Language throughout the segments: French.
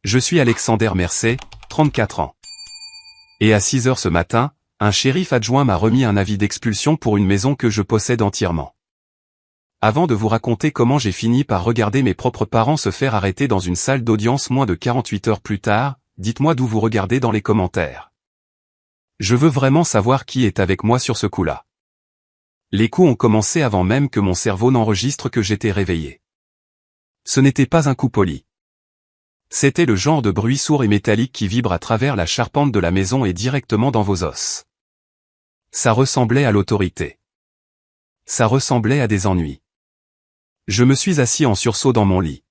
Je suis Alexander Mercé, 34 ans. Et à 6 heures ce matin, un shérif adjoint m'a remis un avis d'expulsion pour une maison que je possède entièrement. Avant de vous raconter comment j'ai fini par regarder mes propres parents se faire arrêter dans une salle d'audience moins de 48 heures plus tard, dites-moi d'où vous regardez dans les commentaires. Je veux vraiment savoir qui est avec moi sur ce coup-là. Les coups ont commencé avant même que mon cerveau n'enregistre que j'étais réveillé. Ce n'était pas un coup poli. C'était le genre de bruit sourd et métallique qui vibre à travers la charpente de la maison et directement dans vos os. Ça ressemblait à l'autorité. Ça ressemblait à des ennuis. Je me suis assis en sursaut dans mon lit.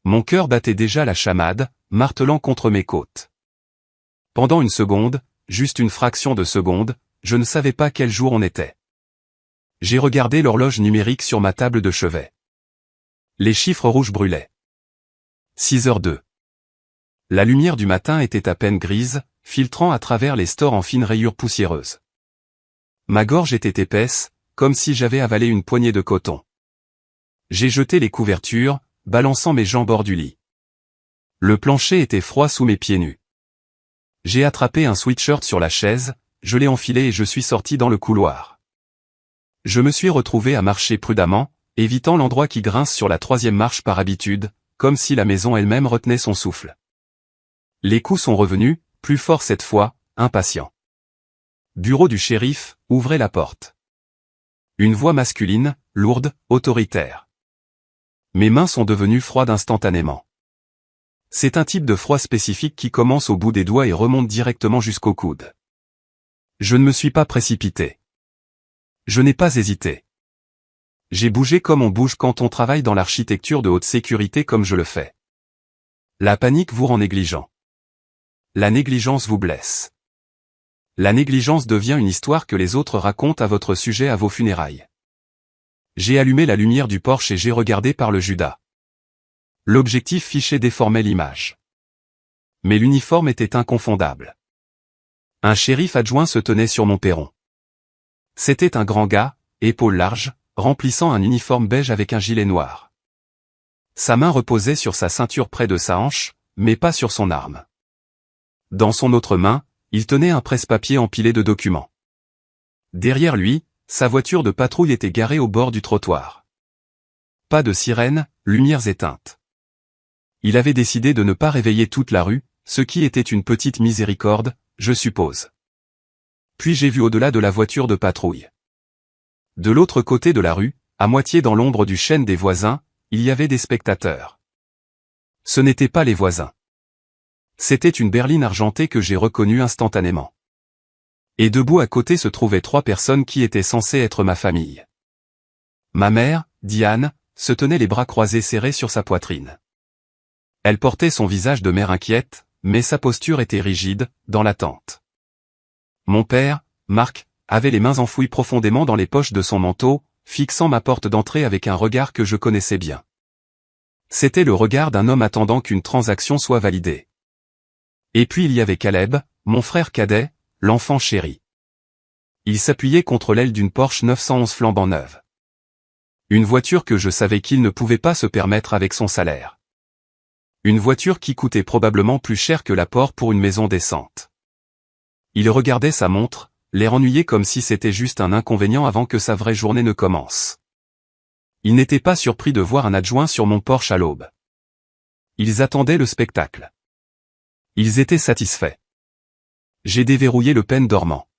Mon cœur battait déjà la chamade, martelant contre mes côtes. Pendant une seconde, juste une fraction de seconde, je ne savais pas quel jour on était. J'ai regardé l'horloge numérique sur ma table de chevet. Les chiffres rouges brûlaient. 6h02. La lumière du matin était à peine grise, filtrant à travers les stores en fines rayures poussiéreuses. Ma gorge était épaisse, comme si j'avais avalé une poignée de coton. J'ai jeté les couvertures, balançant mes jambes hors du lit. Le plancher était froid sous mes pieds nus. J'ai attrapé un sweatshirt sur la chaise, je l'ai enfilé et je suis sorti dans le couloir. Je me suis retrouvé à marcher prudemment, évitant l'endroit qui grince sur la 3e marche par habitude, comme si la maison elle-même retenait son souffle. Les coups sont revenus, plus forts cette fois, impatients. Bureau du shérif, ouvrez la porte. Une voix masculine, lourde, autoritaire. Mes mains sont devenues froides instantanément. C'est un type de froid spécifique qui commence au bout des doigts et remonte directement jusqu'au coude. Je ne me suis pas précipité. Je n'ai pas hésité. J'ai bougé comme on bouge quand on travaille dans l'architecture de haute sécurité comme je le fais. La panique vous rend négligent. La négligence vous blesse. La négligence devient une histoire que les autres racontent à votre sujet à vos funérailles. J'ai allumé la lumière du porche et j'ai regardé par le Judas. L'objectif fiché déformait l'image. Mais l'uniforme était inconfondable. Un shérif adjoint se tenait sur mon perron. C'était un grand gars, épaules larges, remplissant un uniforme beige avec un gilet noir. Sa main reposait sur sa ceinture près de sa hanche, mais pas sur son arme. Dans son autre main, il tenait un presse-papier empilé de documents. Derrière lui, sa voiture de patrouille était garée au bord du trottoir. Pas de sirène, lumières éteintes. Il avait décidé de ne pas réveiller toute la rue, ce qui était une petite miséricorde, je suppose. Puis j'ai vu au-delà de la voiture de patrouille. De l'autre côté de la rue, à moitié dans l'ombre du chêne des voisins, il y avait des spectateurs. Ce n'étaient pas les voisins. C'était une berline argentée que j'ai reconnue instantanément. Et debout à côté se trouvaient 3 personnes qui étaient censées être ma famille. Ma mère, Diane, se tenait les bras croisés serrés sur sa poitrine. Elle portait son visage de mère inquiète, mais sa posture était rigide, dans l'attente. Mon père, Marc, avait les mains enfouies profondément dans les poches de son manteau, fixant ma porte d'entrée avec un regard que je connaissais bien. C'était le regard d'un homme attendant qu'une transaction soit validée. Et puis il y avait Caleb, mon frère cadet, l'enfant chéri. Il s'appuyait contre l'aile d'une Porsche 911 flambant neuve. Une voiture que je savais qu'il ne pouvait pas se permettre avec son salaire. Une voiture qui coûtait probablement plus cher que l'apport pour une maison décente. Il regardait sa montre, l'air ennuyé comme si c'était juste un inconvénient avant que sa vraie journée ne commence. Il n'était pas surpris de voir un adjoint sur mon porche à l'aube. Ils attendaient le spectacle. Ils étaient satisfaits. J'ai déverrouillé le pen dormant.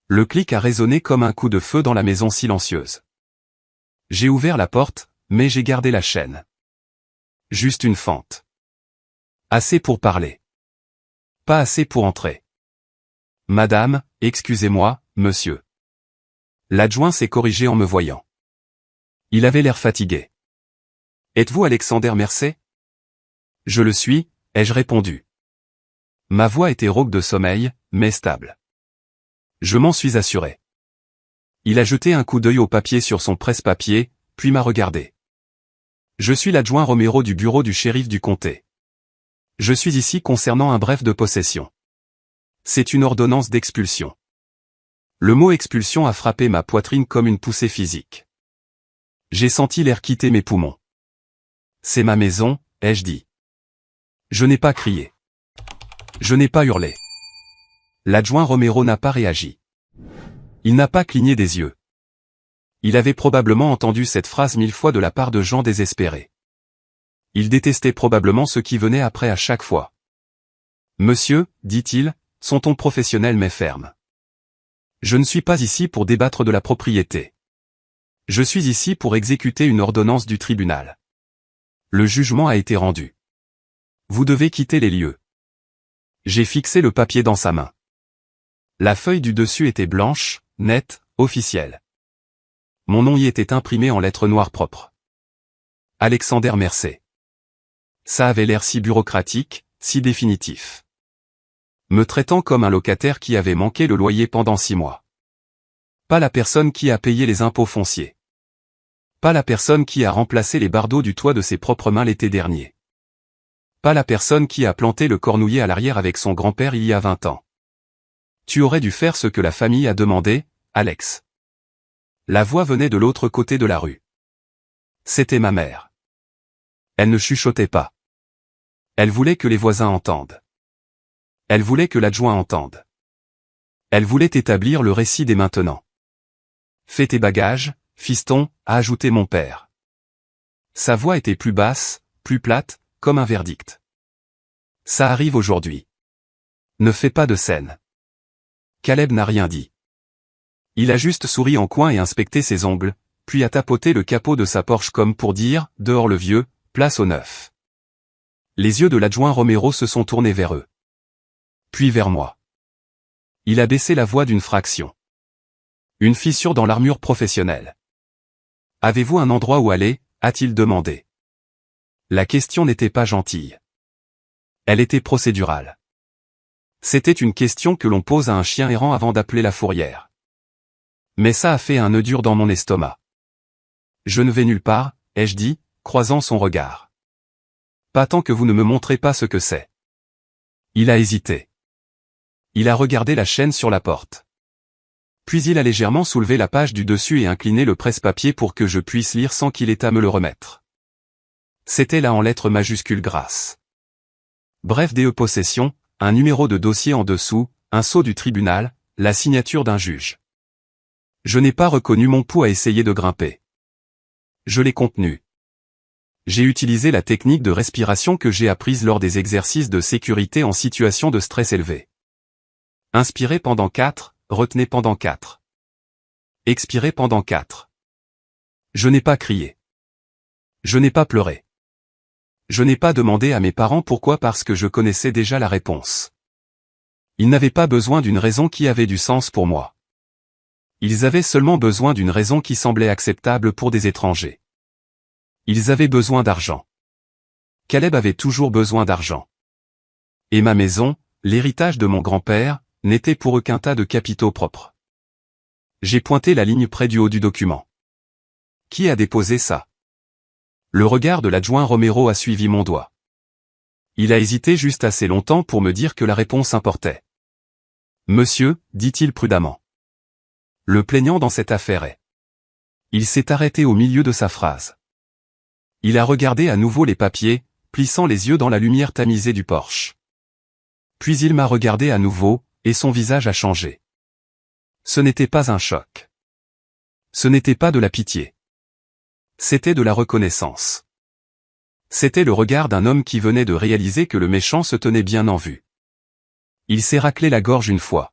Le clic a résonné comme un coup de feu dans la maison silencieuse. J'ai ouvert la porte, mais j'ai gardé la chaîne. Juste une fente. Assez pour parler. Pas assez pour entrer. Madame, excusez-moi, monsieur. L'adjoint s'est corrigé en me voyant. Il avait l'air fatigué. Êtes-vous Alexander Mercé? Je le suis, ai-je répondu. Ma voix était rauque de sommeil, mais stable. Je m'en suis assuré. Il a jeté un coup d'œil au papier sur son presse-papier, puis m'a regardé. Je suis l'adjoint Romero du bureau du shérif du comté. Je suis ici concernant un bref de possession. C'est une ordonnance d'expulsion. Le mot expulsion a frappé ma poitrine comme une poussée physique. J'ai senti l'air quitter mes poumons. C'est ma maison, ai-je dit. Je n'ai pas crié. Je n'ai pas hurlé. L'adjoint Romero n'a pas réagi. Il n'a pas cligné des yeux. Il avait probablement entendu cette phrase 1000 fois de la part de gens désespérés. Il détestait probablement ce qui venait après à chaque fois. Monsieur, dit-il, son ton professionnel mais ferme. Je ne suis pas ici pour débattre de la propriété. Je suis ici pour exécuter une ordonnance du tribunal. Le jugement a été rendu. Vous devez quitter les lieux. J'ai fixé le papier dans sa main. La feuille du dessus était blanche, nette, officielle. Mon nom y était imprimé en lettres noires propres. Alexander Mercé. Ça avait l'air si bureaucratique, si définitif. Me traitant comme un locataire qui avait manqué le loyer pendant 6 mois. Pas la personne qui a payé les impôts fonciers. Pas la personne qui a remplacé les bardeaux du toit de ses propres mains l'été dernier. Pas la personne qui a planté le cornouiller à l'arrière avec son grand-père il y a 20 ans. Tu aurais dû faire ce que la famille a demandé, Alex. La voix venait de l'autre côté de la rue. C'était ma mère. Elle ne chuchotait pas. Elle voulait que les voisins entendent. Elle voulait que l'adjoint entende. Elle voulait établir le récit dès maintenant. Fais tes bagages, fiston, a ajouté mon père. Sa voix était plus basse, plus plate, comme un verdict. Ça arrive aujourd'hui. Ne fais pas de scène. Caleb n'a rien dit. Il a juste souri en coin et inspecté ses ongles, puis a tapoté le capot de sa Porsche comme pour dire, dehors le vieux, place au neuf. Les yeux de l'adjoint Romero se sont tournés vers eux. Puis vers moi. Il a baissé la voix d'une fraction. Une fissure dans l'armure professionnelle. Avez-vous un endroit où aller, a-t-il demandé. La question n'était pas gentille. Elle était procédurale. C'était une question que l'on pose à un chien errant avant d'appeler la fourrière. Mais ça a fait un nœud dur dans mon estomac. Je ne vais nulle part, ai-je dit, croisant son regard. Pas tant que vous ne me montrez pas ce que c'est. Il a hésité. Il a regardé la chaîne sur la porte. Puis il a légèrement soulevé la page du dessus et incliné le presse-papier pour que je puisse lire sans qu'il ait à me le remettre. C'était là en lettres majuscules grasses. Bref DE possession, un numéro de dossier en dessous, un sceau du tribunal, la signature d'un juge. Je n'ai pas reconnu mon pouls à essayer de grimper. Je l'ai contenu. J'ai utilisé la technique de respiration que j'ai apprise lors des exercices de sécurité en situation de stress élevé. Inspirez pendant 4, retenez pendant 4. Expirez pendant 4. Je n'ai pas crié. Je n'ai pas pleuré. Je n'ai pas demandé à mes parents pourquoi parce que je connaissais déjà la réponse. Ils n'avaient pas besoin d'une raison qui avait du sens pour moi. Ils avaient seulement besoin d'une raison qui semblait acceptable pour des étrangers. Ils avaient besoin d'argent. Caleb avait toujours besoin d'argent. Et ma maison, l'héritage de mon grand-père, n'était pour eux qu'un tas de capitaux propres. J'ai pointé la ligne près du haut du document. Qui a déposé ça? Le regard de l'adjoint Romero a suivi mon doigt. Il a hésité juste assez longtemps pour me dire que la réponse importait. Monsieur, dit-il prudemment. Le plaignant dans cette affaire est. Il s'est arrêté au milieu de sa phrase. Il a regardé à nouveau les papiers, plissant les yeux dans la lumière tamisée du porche. Puis il m'a regardé à nouveau, et son visage a changé. Ce n'était pas un choc. Ce n'était pas de la pitié. C'était de la reconnaissance. C'était le regard d'un homme qui venait de réaliser que le méchant se tenait bien en vue. Il s'est raclé la gorge une fois.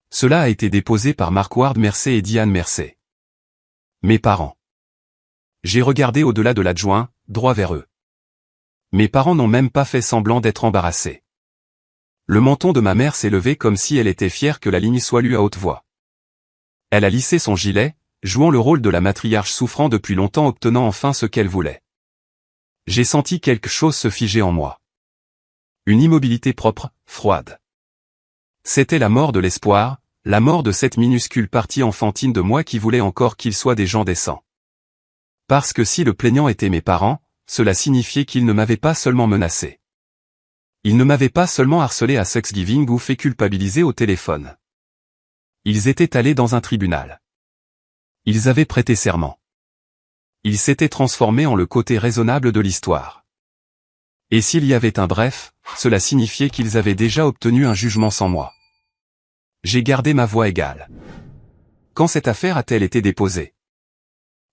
Cela a été déposé par Marquard Mercé et Diane Mercé. Mes parents. J'ai regardé au-delà de l'adjoint, droit vers eux. Mes parents n'ont même pas fait semblant d'être embarrassés. Le menton de ma mère s'est levé comme si elle était fière que la ligne soit lue à haute voix. Elle a lissé son gilet, jouant le rôle de la matriarche souffrant depuis longtemps obtenant enfin ce qu'elle voulait. J'ai senti quelque chose se figer en moi. Une immobilité propre, froide. C'était la mort de l'espoir, la mort de cette minuscule partie enfantine de moi qui voulait encore qu'ils soient des gens décents. Parce que si le plaignant était mes parents, cela signifiait qu'ils ne m'avaient pas seulement menacé. Ils ne m'avaient pas seulement harcelé à Thanksgiving ou fait culpabiliser au téléphone. Ils étaient allés dans un tribunal. Ils avaient prêté serment. Ils s'étaient transformés en le côté raisonnable de l'histoire. Et s'il y avait un bref, cela signifiait qu'ils avaient déjà obtenu un jugement sans moi. J'ai gardé ma voix égale. Quand cette affaire a-t-elle été déposée?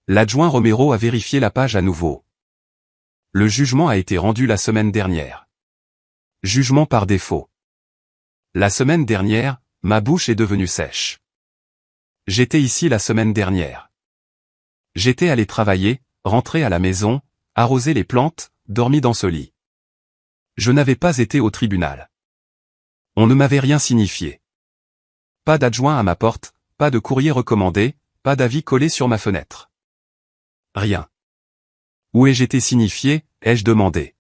L'adjoint Romero a vérifié la page à nouveau. Le jugement a été rendu la semaine dernière. Jugement par défaut. La semaine dernière, ma bouche est devenue sèche. J'étais ici la semaine dernière. J'étais allé travailler, rentré à la maison, arroser les plantes, dormi dans ce lit. Je n'avais pas été au tribunal. On ne m'avait rien signifié. Pas d'adjoint à ma porte, pas de courrier recommandé, pas d'avis collé sur ma fenêtre. Rien. Où ai-je été signifié, ai-je demandé.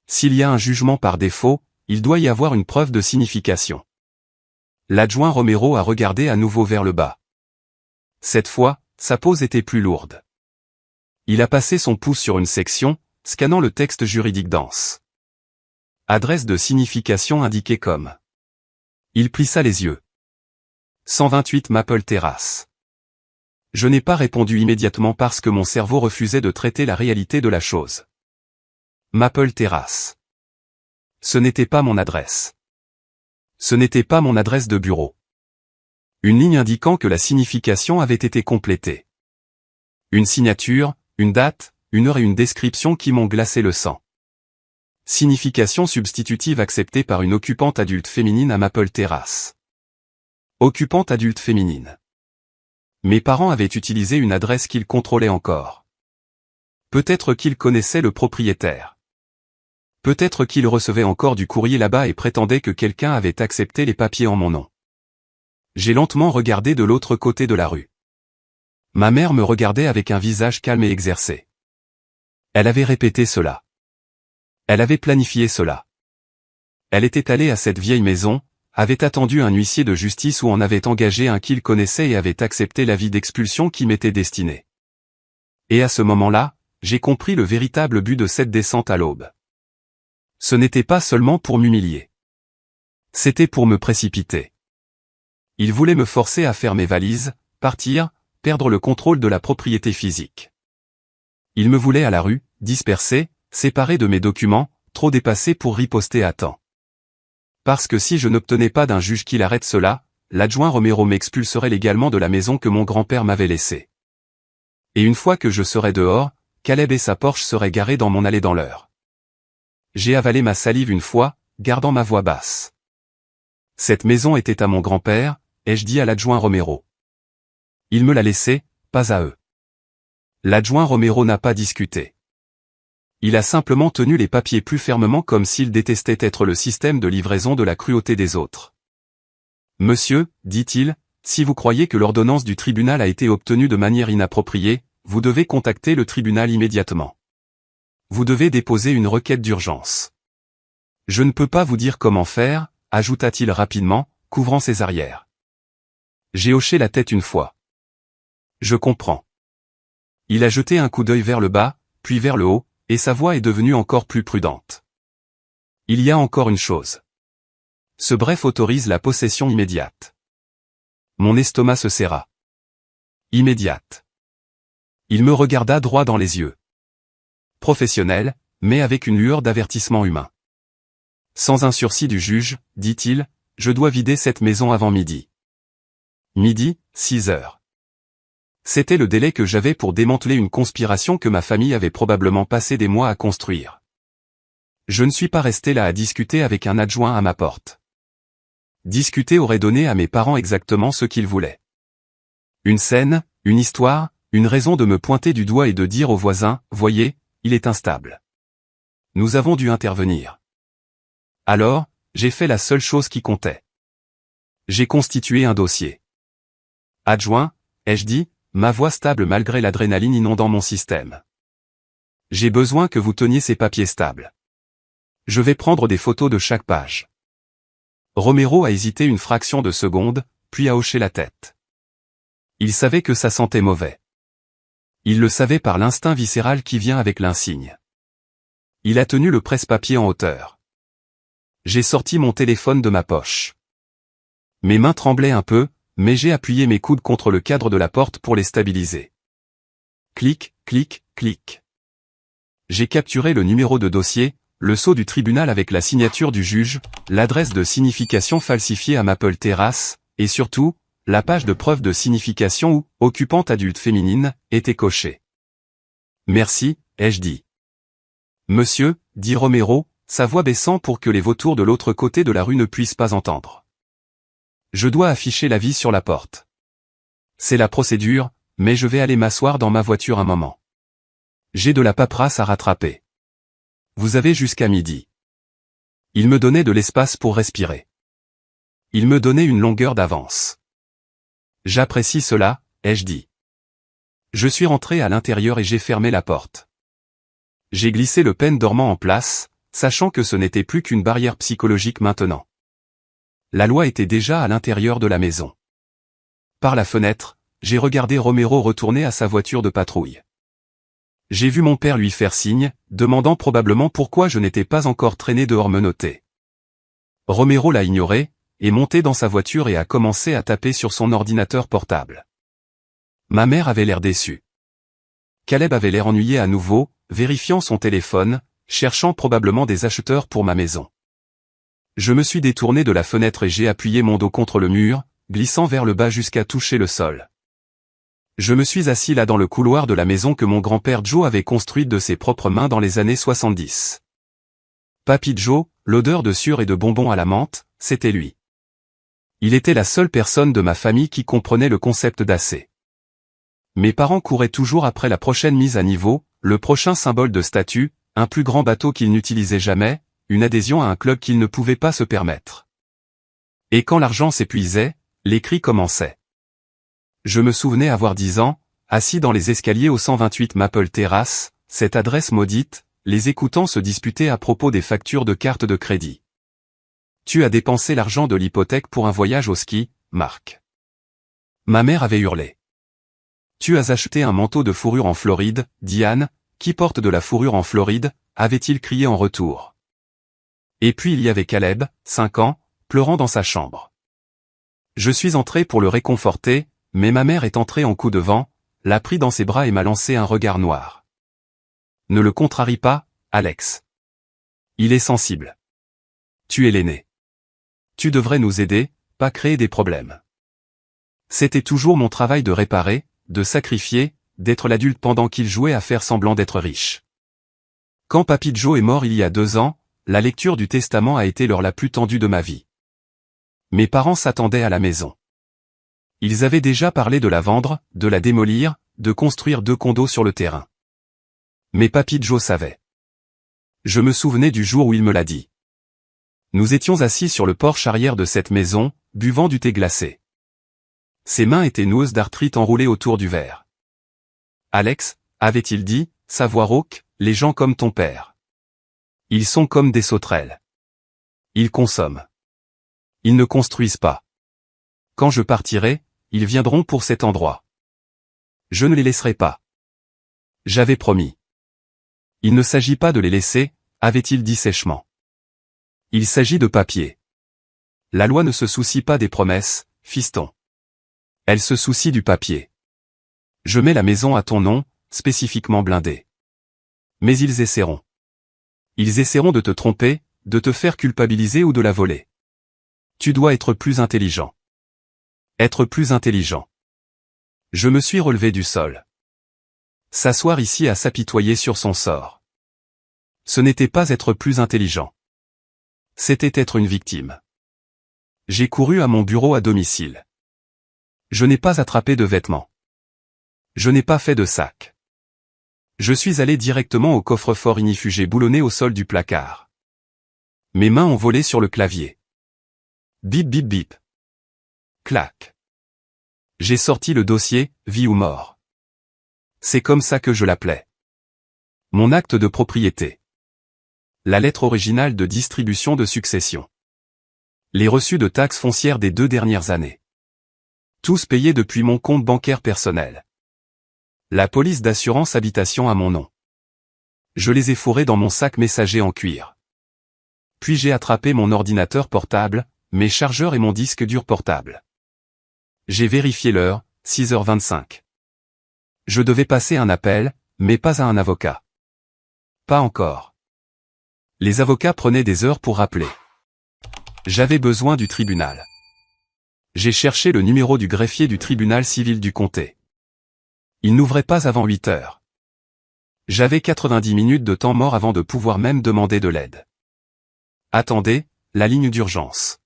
S'il y a un jugement par défaut, il doit y avoir une preuve de signification. L'adjoint Romero a regardé à nouveau vers le bas. Cette fois, sa pose était plus lourde. Il a passé son pouce sur une section, scannant le texte juridique dense. Adresse de signification indiquée comme. Il plissa les yeux. 128 Maple Terrace. Je n'ai pas répondu immédiatement parce que mon cerveau refusait de traiter la réalité de la chose. Maple Terrace. Ce n'était pas mon adresse. Ce n'était pas mon adresse de bureau. Une ligne indiquant que la signification avait été complétée. Une signature, une date, une heure et une description qui m'ont glacé le sang. Signification substitutive acceptée par une occupante adulte féminine à Maple Terrace. Occupante adulte féminine. Mes parents avaient utilisé une adresse qu'ils contrôlaient encore. Peut-être qu'ils connaissaient le propriétaire. Peut-être qu'ils recevaient encore du courrier là-bas et prétendaient que quelqu'un avait accepté les papiers en mon nom. J'ai lentement regardé de l'autre côté de la rue. Ma mère me regardait avec un visage calme et exercé. Elle avait répété cela. Elle avait planifié cela. Elle était allée à cette vieille maison, avait attendu un huissier de justice ou en avait engagé un qu'il connaissait et avait accepté l'avis d'expulsion qui m'était destiné. Et à ce moment-là, j'ai compris le véritable but de cette descente à l'aube. Ce n'était pas seulement pour m'humilier. C'était pour me précipiter. Il voulait me forcer à faire mes valises, partir, perdre le contrôle de la propriété physique. Il me voulait à la rue, dispersé, séparé de mes documents, trop dépassé pour riposter à temps. Parce que si je n'obtenais pas d'un juge qu'il arrête cela, l'adjoint Romero m'expulserait légalement de la maison que mon grand-père m'avait laissée. Et une fois que je serais dehors, Caleb et sa Porsche seraient garés dans mon allée dans l'heure. J'ai avalé ma salive une fois, gardant ma voix basse. Cette maison était à mon grand-père, ai-je dit à l'adjoint Romero. Il me l'a laissée, pas à eux. L'adjoint Romero n'a pas discuté. Il a simplement tenu les papiers plus fermement comme s'il détestait être le système de livraison de la cruauté des autres. Monsieur, dit-il, si vous croyez que l'ordonnance du tribunal a été obtenue de manière inappropriée, vous devez contacter le tribunal immédiatement. Vous devez déposer une requête d'urgence. Je ne peux pas vous dire comment faire, ajouta-t-il rapidement, couvrant ses arrières. J'ai hoché la tête une fois. Je comprends. Il a jeté un coup d'œil vers le bas, puis vers le haut, et sa voix est devenue encore plus prudente. Il y a encore une chose. Ce bref autorise la possession immédiate. Mon estomac se serra. Immédiate. Il me regarda droit dans les yeux. Professionnel, mais avec une lueur d'avertissement humain. Sans un sursis du juge, dit-il, je dois vider cette maison avant midi. Midi, 6 heures. C'était le délai que j'avais pour démanteler une conspiration que ma famille avait probablement passé des mois à construire. Je ne suis pas resté là à discuter avec un adjoint à ma porte. Discuter aurait donné à mes parents exactement ce qu'ils voulaient. Une scène, une histoire, une raison de me pointer du doigt et de dire aux voisins, voyez, il est instable. Nous avons dû intervenir. Alors, j'ai fait la seule chose qui comptait. J'ai constitué un dossier. Adjoint, ai-je dit, ma voix stable malgré l'adrénaline inondant mon système. J'ai besoin que vous teniez ces papiers stables. Je vais prendre des photos de chaque page. Romero a hésité une fraction de seconde, puis a hoché la tête. Il savait que ça sentait mauvais. Il le savait par l'instinct viscéral qui vient avec l'insigne. Il a tenu le presse-papier en hauteur. J'ai sorti mon téléphone de ma poche. Mes mains tremblaient un peu, mais j'ai appuyé mes coudes contre le cadre de la porte pour les stabiliser. Clic, clic, clic. J'ai capturé le numéro de dossier, le sceau du tribunal avec la signature du juge, l'adresse de signification falsifiée à Maple Terrace, et surtout, la page de preuve de signification où « occupante adulte féminine » était cochée. « Merci », ai-je dit. « Monsieur », dit Romero, sa voix baissant pour que les vautours de l'autre côté de la rue ne puissent pas entendre. « Je dois afficher l'avis sur la porte. C'est la procédure, mais je vais aller m'asseoir dans ma voiture un moment. J'ai de la paperasse à rattraper. Vous avez jusqu'à midi. » Il me donnait de l'espace pour respirer. Il me donnait une longueur d'avance. J'apprécie cela, ai-je dit. Je suis rentré à l'intérieur et j'ai fermé la porte. J'ai glissé le pêne dormant en place, sachant que ce n'était plus qu'une barrière psychologique maintenant. La loi était déjà à l'intérieur de la maison. Par la fenêtre, j'ai regardé Romero retourner à sa voiture de patrouille. J'ai vu mon père lui faire signe, demandant probablement pourquoi je n'étais pas encore traîné dehors menotté. Romero l'a ignoré, est monté dans sa voiture et a commencé à taper sur son ordinateur portable. Ma mère avait l'air déçue. Caleb avait l'air ennuyé à nouveau, vérifiant son téléphone, cherchant probablement des acheteurs pour ma maison. Je me suis détourné de la fenêtre et j'ai appuyé mon dos contre le mur, glissant vers le bas jusqu'à toucher le sol. Je me suis assis là dans le couloir de la maison que mon grand-père Joe avait construite de ses propres mains dans les années 70. Papy Joe, l'odeur de sueur et de bonbons à la menthe, c'était lui. Il était la seule personne de ma famille qui comprenait le concept d'AC. Mes parents couraient toujours après la prochaine mise à niveau, le prochain symbole de statut, un plus grand bateau qu'ils n'utilisaient jamais, une adhésion à un club qu'ils ne pouvaient pas se permettre. Et quand l'argent s'épuisait, les cris commençaient. Je me souvenais avoir 10 ans, assis dans les escaliers au 128 Maple Terrace, cette adresse maudite, les écoutant se disputer à propos des factures de carte de crédit. Tu as dépensé l'argent de l'hypothèque pour un voyage au ski, Marc. Ma mère avait hurlé. Tu as acheté un manteau de fourrure en Floride, Diane, qui porte de la fourrure en Floride, avait-il crié en retour. Et puis il y avait Caleb, 5 ans, pleurant dans sa chambre. Je suis entré pour le réconforter, mais ma mère est entrée en coup de vent, l'a pris dans ses bras et m'a lancé un regard noir. Ne le contrarie pas, Alex. Il est sensible. Tu es l'aîné. Tu devrais nous aider, pas créer des problèmes. C'était toujours mon travail de réparer, de sacrifier, d'être l'adulte pendant qu'il jouait à faire semblant d'être riche. Quand Papy Joe est mort il y a 2 ans, la lecture du testament a été l'heure la plus tendue de ma vie. Mes parents s'attendaient à la maison. Ils avaient déjà parlé de la vendre, de la démolir, de construire 2 condos sur le terrain. Mais Papy Joe savait. Je me souvenais du jour où il me l'a dit. Nous étions assis sur le porche arrière de cette maison, buvant du thé glacé. Ses mains étaient noueuses d'arthrite enroulées autour du verre. Alex, avait-il dit, sa voix rauque, les gens comme ton père. Ils sont comme des sauterelles. Ils consomment. Ils ne construisent pas. Quand je partirai, ils viendront pour cet endroit. Je ne les laisserai pas. J'avais promis. Il ne s'agit pas de les laisser, avait-il dit sèchement. Il s'agit de papier. La loi ne se soucie pas des promesses, fiston. Elle se soucie du papier. Je mets la maison à ton nom, spécifiquement blindée. Mais ils essaieront. Ils essaieront de te tromper, de te faire culpabiliser ou de la voler. Tu dois être plus intelligent. Être plus intelligent. Je me suis relevé du sol. S'asseoir ici à s'apitoyer sur son sort. Ce n'était pas être plus intelligent. C'était être une victime. J'ai couru à mon bureau à domicile. Je n'ai pas attrapé de vêtements. Je n'ai pas fait de sac. Je suis allé directement au coffre-fort ignifugé boulonné au sol du placard. Mes mains ont volé sur le clavier. Bip bip bip. Clac. J'ai sorti le dossier, vie ou mort. C'est comme ça que je l'appelais. Mon acte de propriété. La lettre originale de distribution de succession. Les reçus de taxes foncières des 2 dernières années. Tous payés depuis mon compte bancaire personnel. La police d'assurance habitation à mon nom. Je les ai fourrés dans mon sac messager en cuir. Puis j'ai attrapé mon ordinateur portable, mes chargeurs et mon disque dur portable. J'ai vérifié l'heure, 6h25. Je devais passer un appel, mais pas à un avocat. Pas encore. Les avocats prenaient des heures pour rappeler. J'avais besoin du tribunal. J'ai cherché le numéro du greffier du tribunal civil du comté. Il n'ouvrait pas avant 8 heures. J'avais 90 minutes de temps mort avant de pouvoir même demander de l'aide. Attendez, la ligne d'urgence.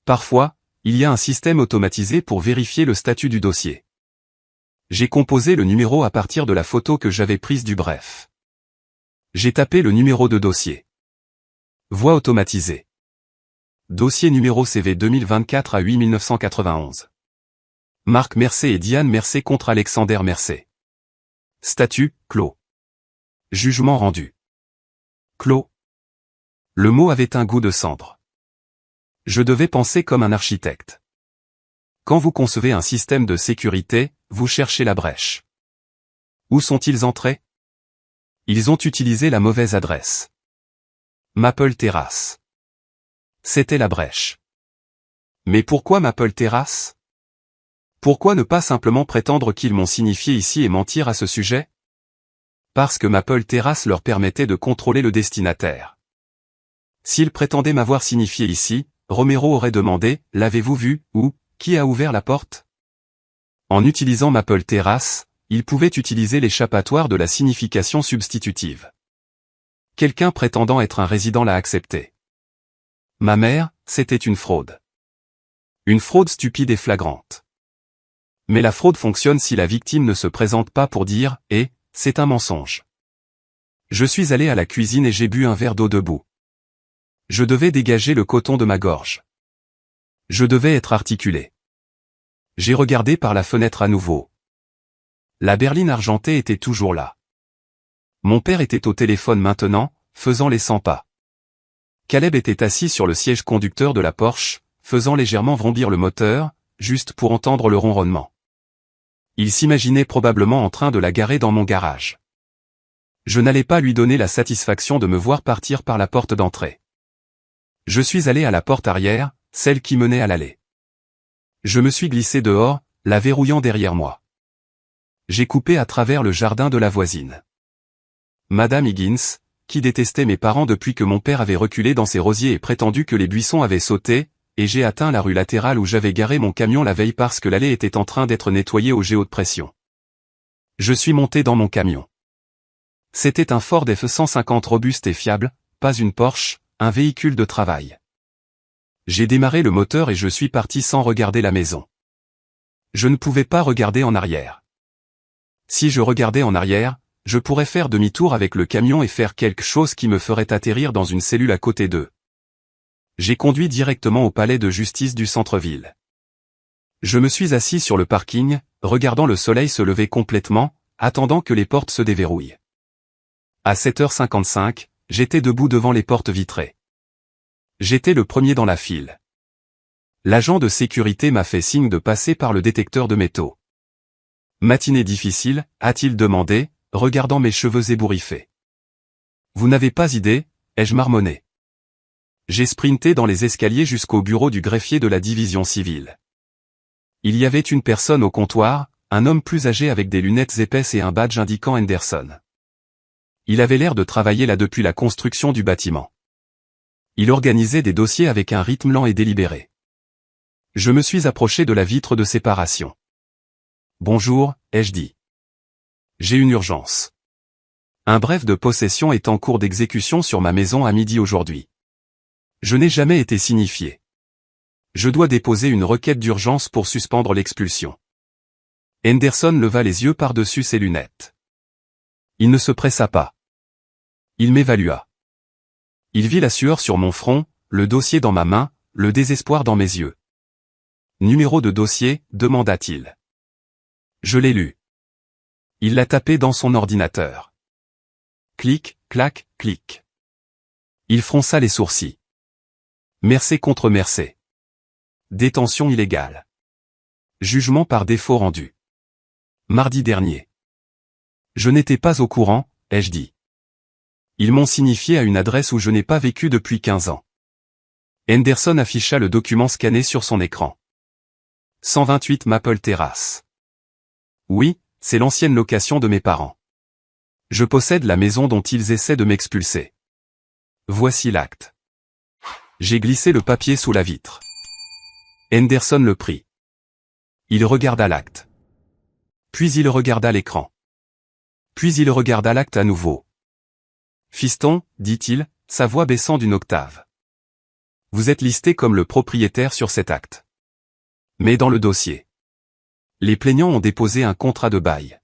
Parfois, il y a un système automatisé pour vérifier le statut du dossier. J'ai composé le numéro à partir de la photo que j'avais prise du bref. J'ai tapé le numéro de dossier. Voix automatisée. Dossier numéro CV 2024 à 8 1991. Marc Mercé et Diane Mercé contre Alexander Mercé. Statut, clos. Jugement rendu. Clos. Le mot avait un goût de cendre. Je devais penser comme un architecte. Quand vous concevez un système de sécurité, vous cherchez la brèche. Où sont-ils entrés? Ils ont utilisé la mauvaise adresse. Maple Terrace. C'était la brèche. Mais pourquoi Maple Terrace? Pourquoi ne pas simplement prétendre qu'ils m'ont signifié ici et mentir à ce sujet? Parce que Maple Terrace leur permettait de contrôler le destinataire. S'ils prétendaient m'avoir signifié ici, Romero aurait demandé « L'avez-vous vu ?» ou « Qui a ouvert la porte ?» En utilisant Maple Terrace, ils pouvaient utiliser l'échappatoire de la signification substitutive. Quelqu'un prétendant être un résident l'a accepté. Ma mère, c'était une fraude. Une fraude stupide et flagrante. Mais la fraude fonctionne si la victime ne se présente pas pour dire « Eh, c'est un mensonge ». Je suis allé à la cuisine et j'ai bu un verre d'eau debout. Je devais dégager le coton de ma gorge. Je devais être articulé. J'ai regardé par la fenêtre à nouveau. La berline argentée était toujours là. Mon père était au téléphone maintenant, faisant les 100 pas. Caleb était assis sur le siège conducteur de la Porsche, faisant légèrement vrombir le moteur, juste pour entendre le ronronnement. Il s'imaginait probablement en train de la garer dans mon garage. Je n'allais pas lui donner la satisfaction de me voir partir par la porte d'entrée. Je suis allé à la porte arrière, celle qui menait à l'allée. Je me suis glissé dehors, la verrouillant derrière moi. J'ai coupé à travers le jardin de la voisine. Madame Higgins, qui détestait mes parents depuis que mon père avait reculé dans ses rosiers et prétendu que les buissons avaient sauté, et j'ai atteint la rue latérale où j'avais garé mon camion la veille parce que l'allée était en train d'être nettoyée au géo de pression. Je suis monté dans mon camion. C'était un Ford F-150 robuste et fiable, pas une Porsche, un véhicule de travail. J'ai démarré le moteur et je suis parti sans regarder la maison. Je ne pouvais pas regarder en arrière. Si je regardais en arrière, je pourrais faire demi-tour avec le camion et faire quelque chose qui me ferait atterrir dans une cellule à côté d'eux. J'ai conduit directement au palais de justice du centre-ville. Je me suis assis sur le parking, regardant le soleil se lever complètement, attendant que les portes se déverrouillent. À 7h55, j'étais debout devant les portes vitrées. J'étais le premier dans la file. L'agent de sécurité m'a fait signe de passer par le détecteur de métaux. Matinée difficile, a-t-il demandé, regardant mes cheveux ébouriffés. Vous n'avez pas idée, ai-je marmonné. J'ai sprinté dans les escaliers jusqu'au bureau du greffier de la division civile. Il y avait une personne au comptoir, un homme plus âgé avec des lunettes épaisses et un badge indiquant Henderson. Il avait l'air de travailler là depuis la construction du bâtiment. Il organisait des dossiers avec un rythme lent et délibéré. Je me suis approché de la vitre de séparation. Bonjour, ai-je dit. J'ai une urgence. Un bref de possession est en cours d'exécution sur ma maison à midi aujourd'hui. Je n'ai jamais été signifié. Je dois déposer une requête d'urgence pour suspendre l'expulsion. Henderson leva les yeux par-dessus ses lunettes. Il ne se pressa pas. Il m'évalua. Il vit la sueur sur mon front, le dossier dans ma main, le désespoir dans mes yeux. Numéro de dossier, demanda-t-il. Je l'ai lu. Il l'a tapé dans son ordinateur. Clic, clac, clic. Il fronça les sourcils. Mercé contre Mercé. Détention illégale. Jugement par défaut rendu. Mardi dernier. Je n'étais pas au courant, ai-je dit. Ils m'ont signifié à une adresse où je n'ai pas vécu depuis 15 ans. Henderson afficha le document scanné sur son écran. 128 Maple Terrace. Oui, c'est l'ancienne location de mes parents. Je possède la maison dont ils essaient de m'expulser. Voici l'acte. J'ai glissé le papier sous la vitre. Henderson le prit. Il regarda l'acte. Puis il regarda l'écran. Puis il regarda l'acte à nouveau. Fiston, dit-il, sa voix baissant d'une octave. Vous êtes listé comme le propriétaire sur cet acte. Mais dans le dossier, les plaignants ont déposé un contrat de bail.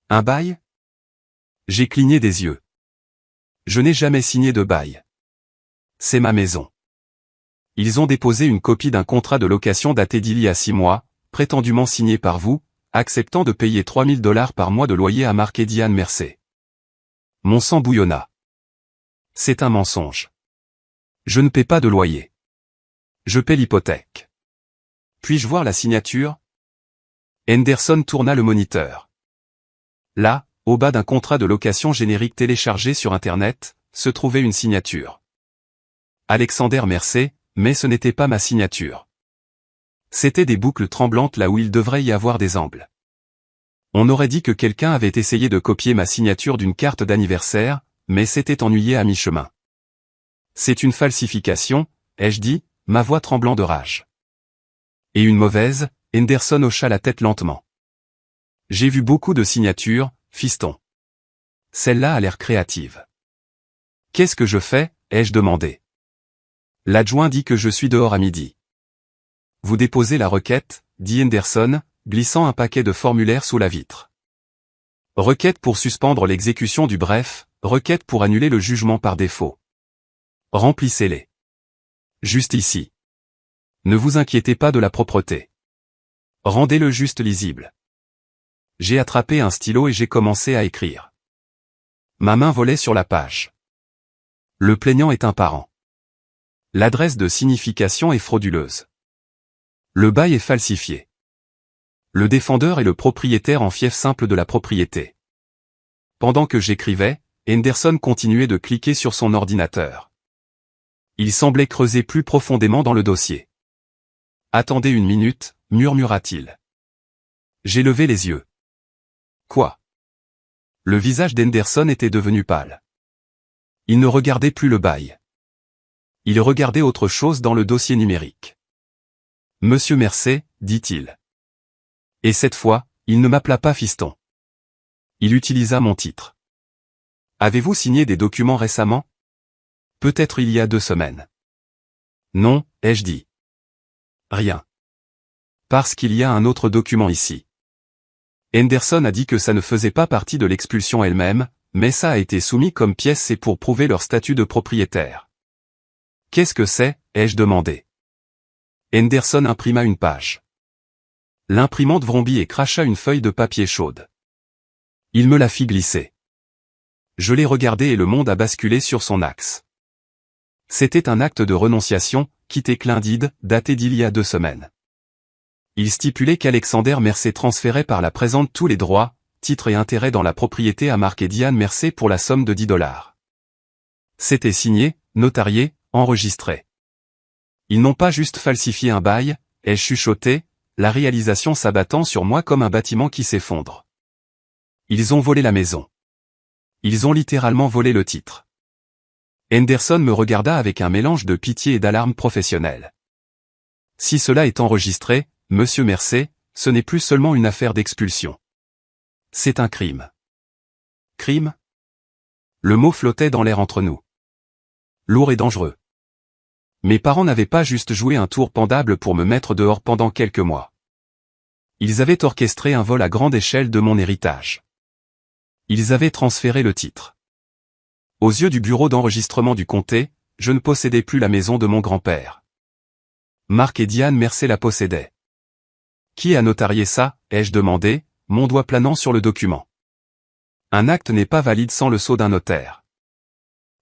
Un bail? J'ai cligné des yeux. Je n'ai jamais signé de bail. C'est ma maison. Ils ont déposé une copie d'un contrat de location daté d'il y a 6 mois, prétendument signé par vous, acceptant de payer 3000 $ par mois de loyer à Mark et Diane Mersey. Mon sang bouillonna. C'est un mensonge. Je ne paie pas de loyer. Je paie l'hypothèque. Puis-je voir la signature? Henderson tourna le moniteur. Là, au bas d'un contrat de location générique téléchargé sur Internet, se trouvait une signature. Alexander Mersey, mais ce n'était pas ma signature. C'étaient des boucles tremblantes là où il devrait y avoir des angles. On aurait dit que quelqu'un avait essayé de copier ma signature d'une carte d'anniversaire, mais s'était ennuyé à mi-chemin. C'est une falsification, ai-je dit, ma voix tremblant de rage. Et une mauvaise? Henderson hocha la tête lentement. J'ai vu beaucoup de signatures, fiston. Celle-là a l'air créative. Qu'est-ce que je fais? Ai-je demandé. L'adjoint dit que je suis dehors à midi. Vous déposez la requête, dit Henderson, glissant un paquet de formulaires sous la vitre. Requête pour suspendre l'exécution du bref, requête pour annuler le jugement par défaut. Remplissez-les. Juste ici. Ne vous inquiétez pas de la propreté. Rendez-le juste lisible. J'ai attrapé un stylo et j'ai commencé à écrire. Ma main volait sur la page. Le plaignant est un parent. L'adresse de signification est frauduleuse. Le bail est falsifié. Le défendeur est le propriétaire en fief simple de la propriété. Pendant que j'écrivais, Henderson continuait de cliquer sur son ordinateur. Il semblait creuser plus profondément dans le dossier. Attendez une minute, murmura-t-il. J'ai levé les yeux. Quoi? Le visage d'Henderson était devenu pâle. Il ne regardait plus le bail. Il regardait autre chose dans le dossier numérique. Monsieur Mersey, dit-il. Et cette fois, il ne m'appela pas fiston. Il utilisa mon titre. Avez-vous signé des documents récemment? Peut-être il y a 2 semaines. Non, ai-je dit. Rien. Parce qu'il y a un autre document ici. Henderson a dit que ça ne faisait pas partie de l'expulsion elle-même, mais ça a été soumis comme pièce et pour prouver leur statut de propriétaire. Qu'est-ce que c'est? Ai-je demandé. Henderson imprima une page. L'imprimante vrombit et cracha une feuille de papier chaude. Il me la fit glisser. Je l'ai regardé et le monde a basculé sur son axe. C'était un acte de renonciation, quitté Clindide, daté d'il y a 2 semaines. Il stipulait qu'Alexander Mersey transférait par la présente tous les droits, titres et intérêts dans la propriété à Mark et Diane Mersey pour la somme de 10 $. C'était signé, notarié, enregistré. Ils n'ont pas juste falsifié un bail, ai-je chuchoté, la réalisation s'abattant sur moi comme un bâtiment qui s'effondre. Ils ont volé la maison. Ils ont littéralement volé le titre. Henderson me regarda avec un mélange de pitié et d'alarme professionnelle. Si cela est enregistré, Monsieur Mersey, ce n'est plus seulement une affaire d'expulsion. C'est un crime. Crime? Le mot flottait dans l'air entre nous. Lourd et dangereux. Mes parents n'avaient pas juste joué un tour pendable pour me mettre dehors pendant quelques mois. Ils avaient orchestré un vol à grande échelle de mon héritage. Ils avaient transféré le titre. Aux yeux du bureau d'enregistrement du comté, je ne possédais plus la maison de mon grand-père. Mark et Diane Mersey la possédaient. Qui a notarié ça? Ai-je demandé, mon doigt planant sur le document. Un acte n'est pas valide sans le sceau d'un notaire.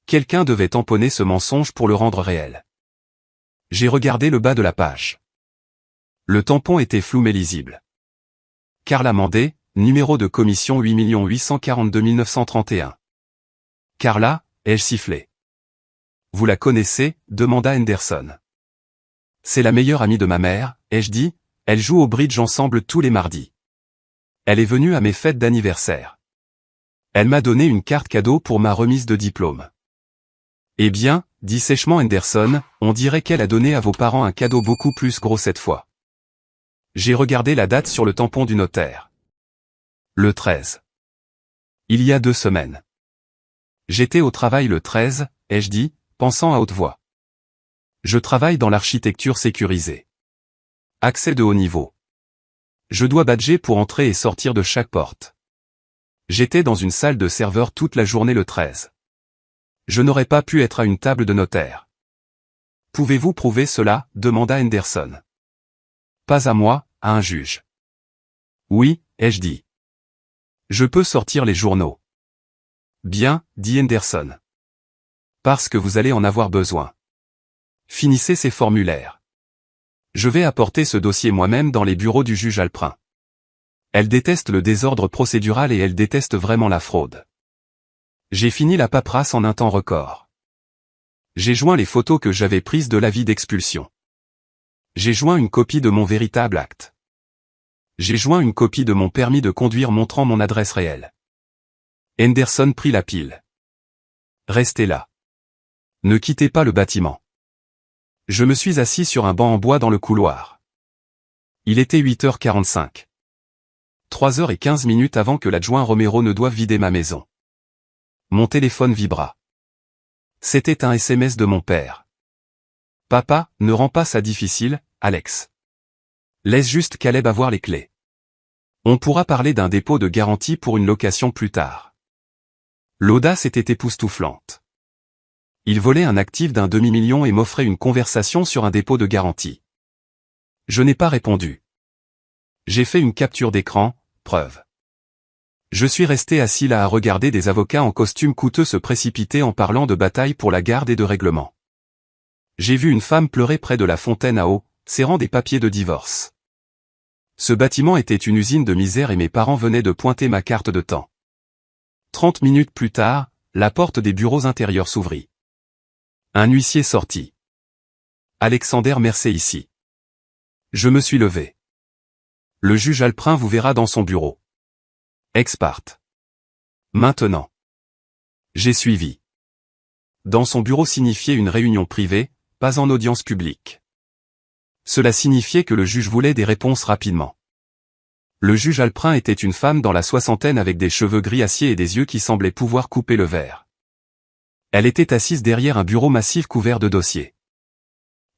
Quelqu'un devait tamponner ce mensonge pour le rendre réel. J'ai regardé le bas de la page. Le tampon était flou mais lisible. Carla Mandé, numéro de commission 8 842 931. Carla, ai-je sifflé. Vous la connaissez? Demanda Henderson. C'est la meilleure amie de ma mère, ai-je dit, elle joue au bridge ensemble tous les mardis. Elle est venue à mes fêtes d'anniversaire. Elle m'a donné une carte cadeau pour ma remise de diplôme. Eh bien, dit sèchement Henderson, on dirait qu'elle a donné à vos parents un cadeau beaucoup plus gros cette fois. J'ai regardé la date sur le tampon du notaire. Le 13. Il y a 2 semaines. J'étais au travail le 13, ai-je dit, pensant à haute voix. Je travaille dans l'architecture sécurisée. Accès de haut niveau. Je dois badger pour entrer et sortir de chaque porte. J'étais dans une salle de serveur toute la journée le 13. Je n'aurais pas pu être à une table de notaire. Pouvez-vous prouver cela, demanda Henderson. Pas à moi, à un juge. Oui, ai-je dit. Je peux sortir les journaux. Bien, dit Henderson. Parce que vous allez en avoir besoin. Finissez ces formulaires. Je vais apporter ce dossier moi-même dans les bureaux du juge Alprin. Elle déteste le désordre procédural et elle déteste vraiment la fraude. J'ai fini la paperasse en un temps record. J'ai joint les photos que j'avais prises de l'avis d'expulsion. J'ai joint une copie de mon véritable acte. J'ai joint une copie de mon permis de conduire montrant mon adresse réelle. Henderson prit la pile. Restez là. Ne quittez pas le bâtiment. Je me suis assis sur un banc en bois dans le couloir. Il était 8h45. 3h15 avant que l'adjoint Romero ne doive vider ma maison. Mon téléphone vibra. C'était un SMS de mon père. Papa, ne rends pas ça difficile, Alex. Laisse juste Caleb avoir les clés. On pourra parler d'un dépôt de garantie pour une location plus tard. L'audace était époustouflante. Il volait un actif d'1 demi-million et m'offrait une conversation sur un dépôt de garantie. Je n'ai pas répondu. J'ai fait une capture d'écran, preuve. Je suis resté assis là à regarder des avocats en costume coûteux se précipiter en parlant de bataille pour la garde et de règlement. J'ai vu une femme pleurer près de la fontaine à eau, serrant des papiers de divorce. Ce bâtiment était une usine de misère et mes parents venaient de pointer ma carte de temps. 30 minutes plus tard, la porte des bureaux intérieurs s'ouvrit. Un huissier sortit. Alexander Mercé ici. Je me suis levé. Le juge Alprin vous verra dans son bureau. Ex parte. Maintenant. J'ai suivi. Dans son bureau signifiait une réunion privée, pas en audience publique. Cela signifiait que le juge voulait des réponses rapidement. Le juge Alprin était une femme dans la soixantaine avec des cheveux gris acier et des yeux qui semblaient pouvoir couper le verre. Elle était assise derrière un bureau massif couvert de dossiers.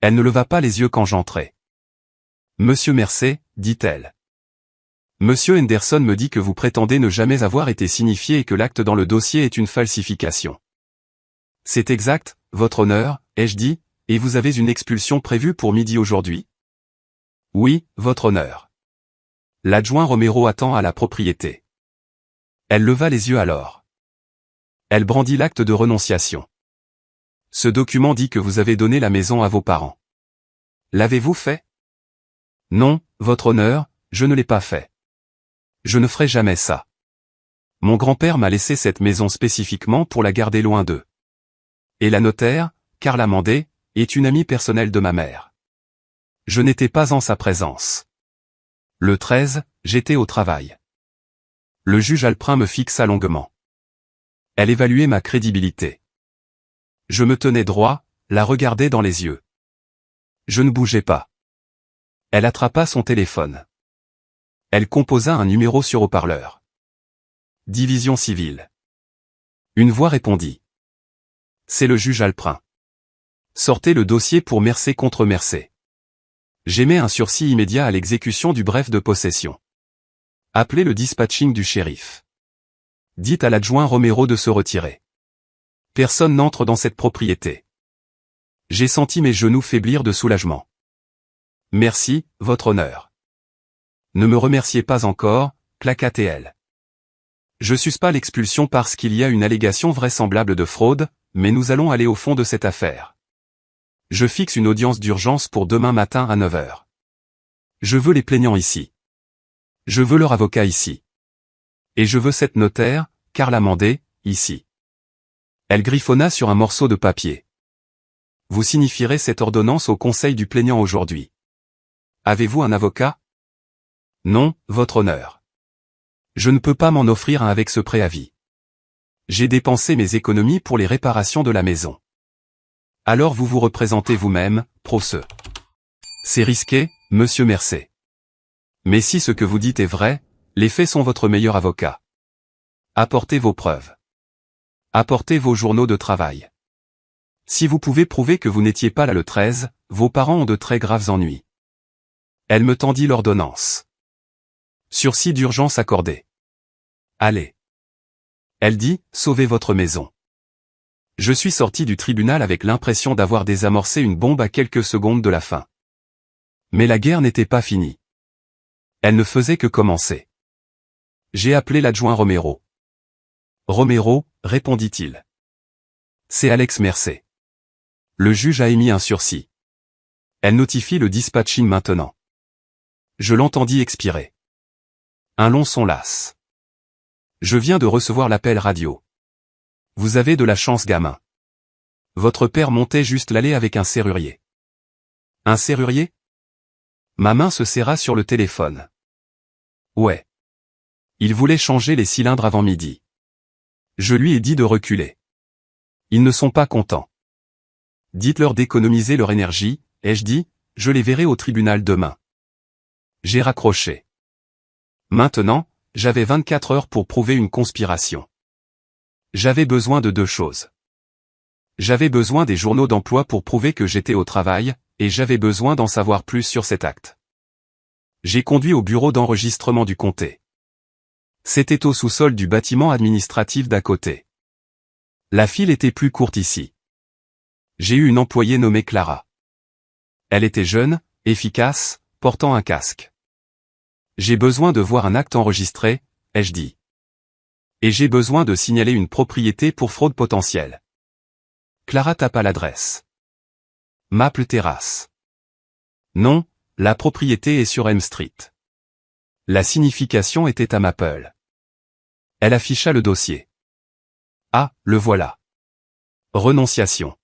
Elle ne leva pas les yeux quand j'entrai. Monsieur Mercé, dit-elle. Monsieur Henderson me dit que vous prétendez ne jamais avoir été signifié et que l'acte dans le dossier est une falsification. C'est exact, votre honneur, ai-je dit, et vous avez une expulsion prévue pour midi aujourd'hui? Oui, votre honneur. L'adjoint Romero attend à la propriété. Elle leva les yeux alors. Elle brandit l'acte de renonciation. Ce document dit que vous avez donné la maison à vos parents. L'avez-vous fait? Non, votre honneur, je ne l'ai pas fait. Je ne ferai jamais ça. Mon grand-père m'a laissé cette maison spécifiquement pour la garder loin d'eux. Et la notaire, Carla Mandé, est une amie personnelle de ma mère. Je n'étais pas en sa présence. Le 13, j'étais au travail. Le juge Alprin me fixa longuement. Elle évaluait ma crédibilité. Je me tenais droit, la regardais dans les yeux. Je ne bougeais pas. Elle attrapa son téléphone. Elle composa un numéro sur haut-parleur. Division civile. Une voix répondit. C'est le juge Alprin. Sortez le dossier pour Mercé contre Mercé. J'émets un sursis immédiat à l'exécution du bref de possession. Appelez le dispatching du shérif. Dites à l'adjoint Romero de se retirer. Personne n'entre dans cette propriété. J'ai senti mes genoux faiblir de soulagement. Merci, votre honneur. Ne me remerciez pas encore, claqua-t-elle. Je suce pas l'expulsion parce qu'il y a une allégation vraisemblable de fraude, mais nous allons aller au fond de cette affaire. Je fixe une audience d'urgence pour demain matin à 9h. Je veux les plaignants ici. Je veux leur avocat ici. Et je veux cette notaire, Carla Mandé, ici. Elle griffonna sur un morceau de papier. Vous signifierez cette ordonnance au conseil du plaignant aujourd'hui. Avez-vous un avocat? Non, votre honneur. Je ne peux pas m'en offrir un avec ce préavis. J'ai dépensé mes économies pour les réparations de la maison. Alors vous vous représentez vous-même, procès. C'est risqué, monsieur Mercé. Mais si ce que vous dites est vrai, les faits sont votre meilleur avocat. Apportez vos preuves. Apportez vos journaux de travail. Si vous pouvez prouver que vous n'étiez pas là le 13, vos parents ont de très graves ennuis. Elle me tendit l'ordonnance. Sursis d'urgence accordé. Allez. Elle dit, sauvez votre maison. Je suis sorti du tribunal avec l'impression d'avoir désamorcé une bombe à quelques secondes de la fin. Mais la guerre n'était pas finie. Elle ne faisait que commencer. J'ai appelé l'adjoint Romero. Romero, répondit-il. C'est Alex Mercé. Le juge a émis un sursis. Elle notifie le dispatching maintenant. Je l'entendis expirer. Un long son las. Je viens de recevoir l'appel radio. Vous avez de la chance, gamin. Votre père montait juste l'allée avec un serrurier. Un serrurier? Ma main se serra sur le téléphone. Ouais. Il voulait changer les cylindres avant midi. Je lui ai dit de reculer. Ils ne sont pas contents. Dites-leur d'économiser leur énergie, ai-je dit, je les verrai au tribunal demain. J'ai raccroché. Maintenant, j'avais 24 heures pour prouver une conspiration. J'avais besoin de deux choses. J'avais besoin des journaux d'emploi pour prouver que j'étais au travail, et j'avais besoin d'en savoir plus sur cet acte. J'ai conduit au bureau d'enregistrement du comté. C'était au sous-sol du bâtiment administratif d'à côté. La file était plus courte ici. J'ai eu une employée nommée Clara. Elle était jeune, efficace, portant un casque. J'ai besoin de voir un acte enregistré, ai-je dit. Et j'ai besoin de signaler une propriété pour fraude potentielle. Clara tapa l'adresse. Maple Terrace. Non, la propriété est sur M Street. La signification était à Maple. Elle afficha le dossier. Ah, le voilà. Renonciation.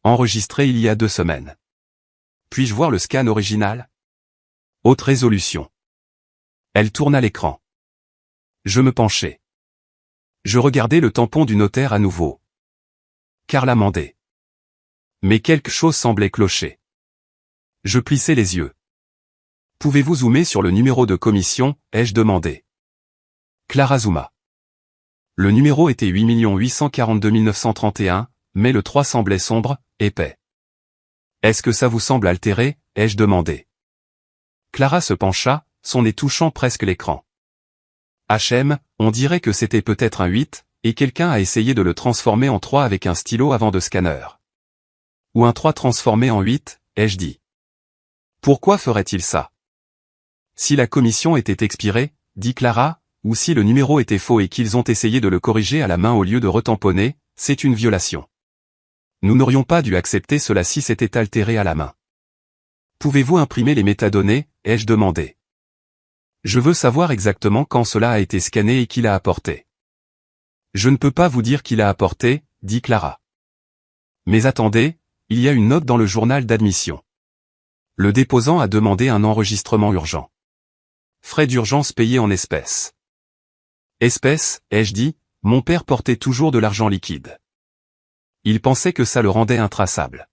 Enregistré il y a 2 semaines. Puis-je voir le scan original? Haute résolution. Elle tourna l'écran. Je me penchai. Je regardai le tampon du notaire à nouveau. Carla Mandé. Mais quelque chose semblait clocher. Je plissai les yeux. Pouvez-vous zoomer sur le numéro de commission, ai-je demandé. Clara zooma. Le numéro était 8 842 931, mais le 3 semblait sombre, épais. Est-ce que ça vous semble altéré, ai-je demandé. Clara se pencha, son nez touchant presque l'écran. HM, on dirait que c'était peut-être un 8, et quelqu'un a essayé de le transformer en 3 avec un stylo avant de scanner. Ou un 3 transformé en 8, ai-je dit. Pourquoi ferait-il ça? Si la commission était expirée, dit Clara, ou si le numéro était faux et qu'ils ont essayé de le corriger à la main au lieu de retamponner, c'est une violation. Nous n'aurions pas dû accepter cela si c'était altéré à la main. Pouvez-vous imprimer les métadonnées, ai-je demandé. Je veux savoir exactement quand cela a été scanné et qui l'a apporté. Je ne peux pas vous dire qui l'a apporté, dit Clara. Mais attendez, il y a une note dans le journal d'admission. Le déposant a demandé un enregistrement urgent. Frais d'urgence payés en espèces. Espèces, ai-je dit, mon père portait toujours de l'argent liquide. Il pensait que ça le rendait intraçable.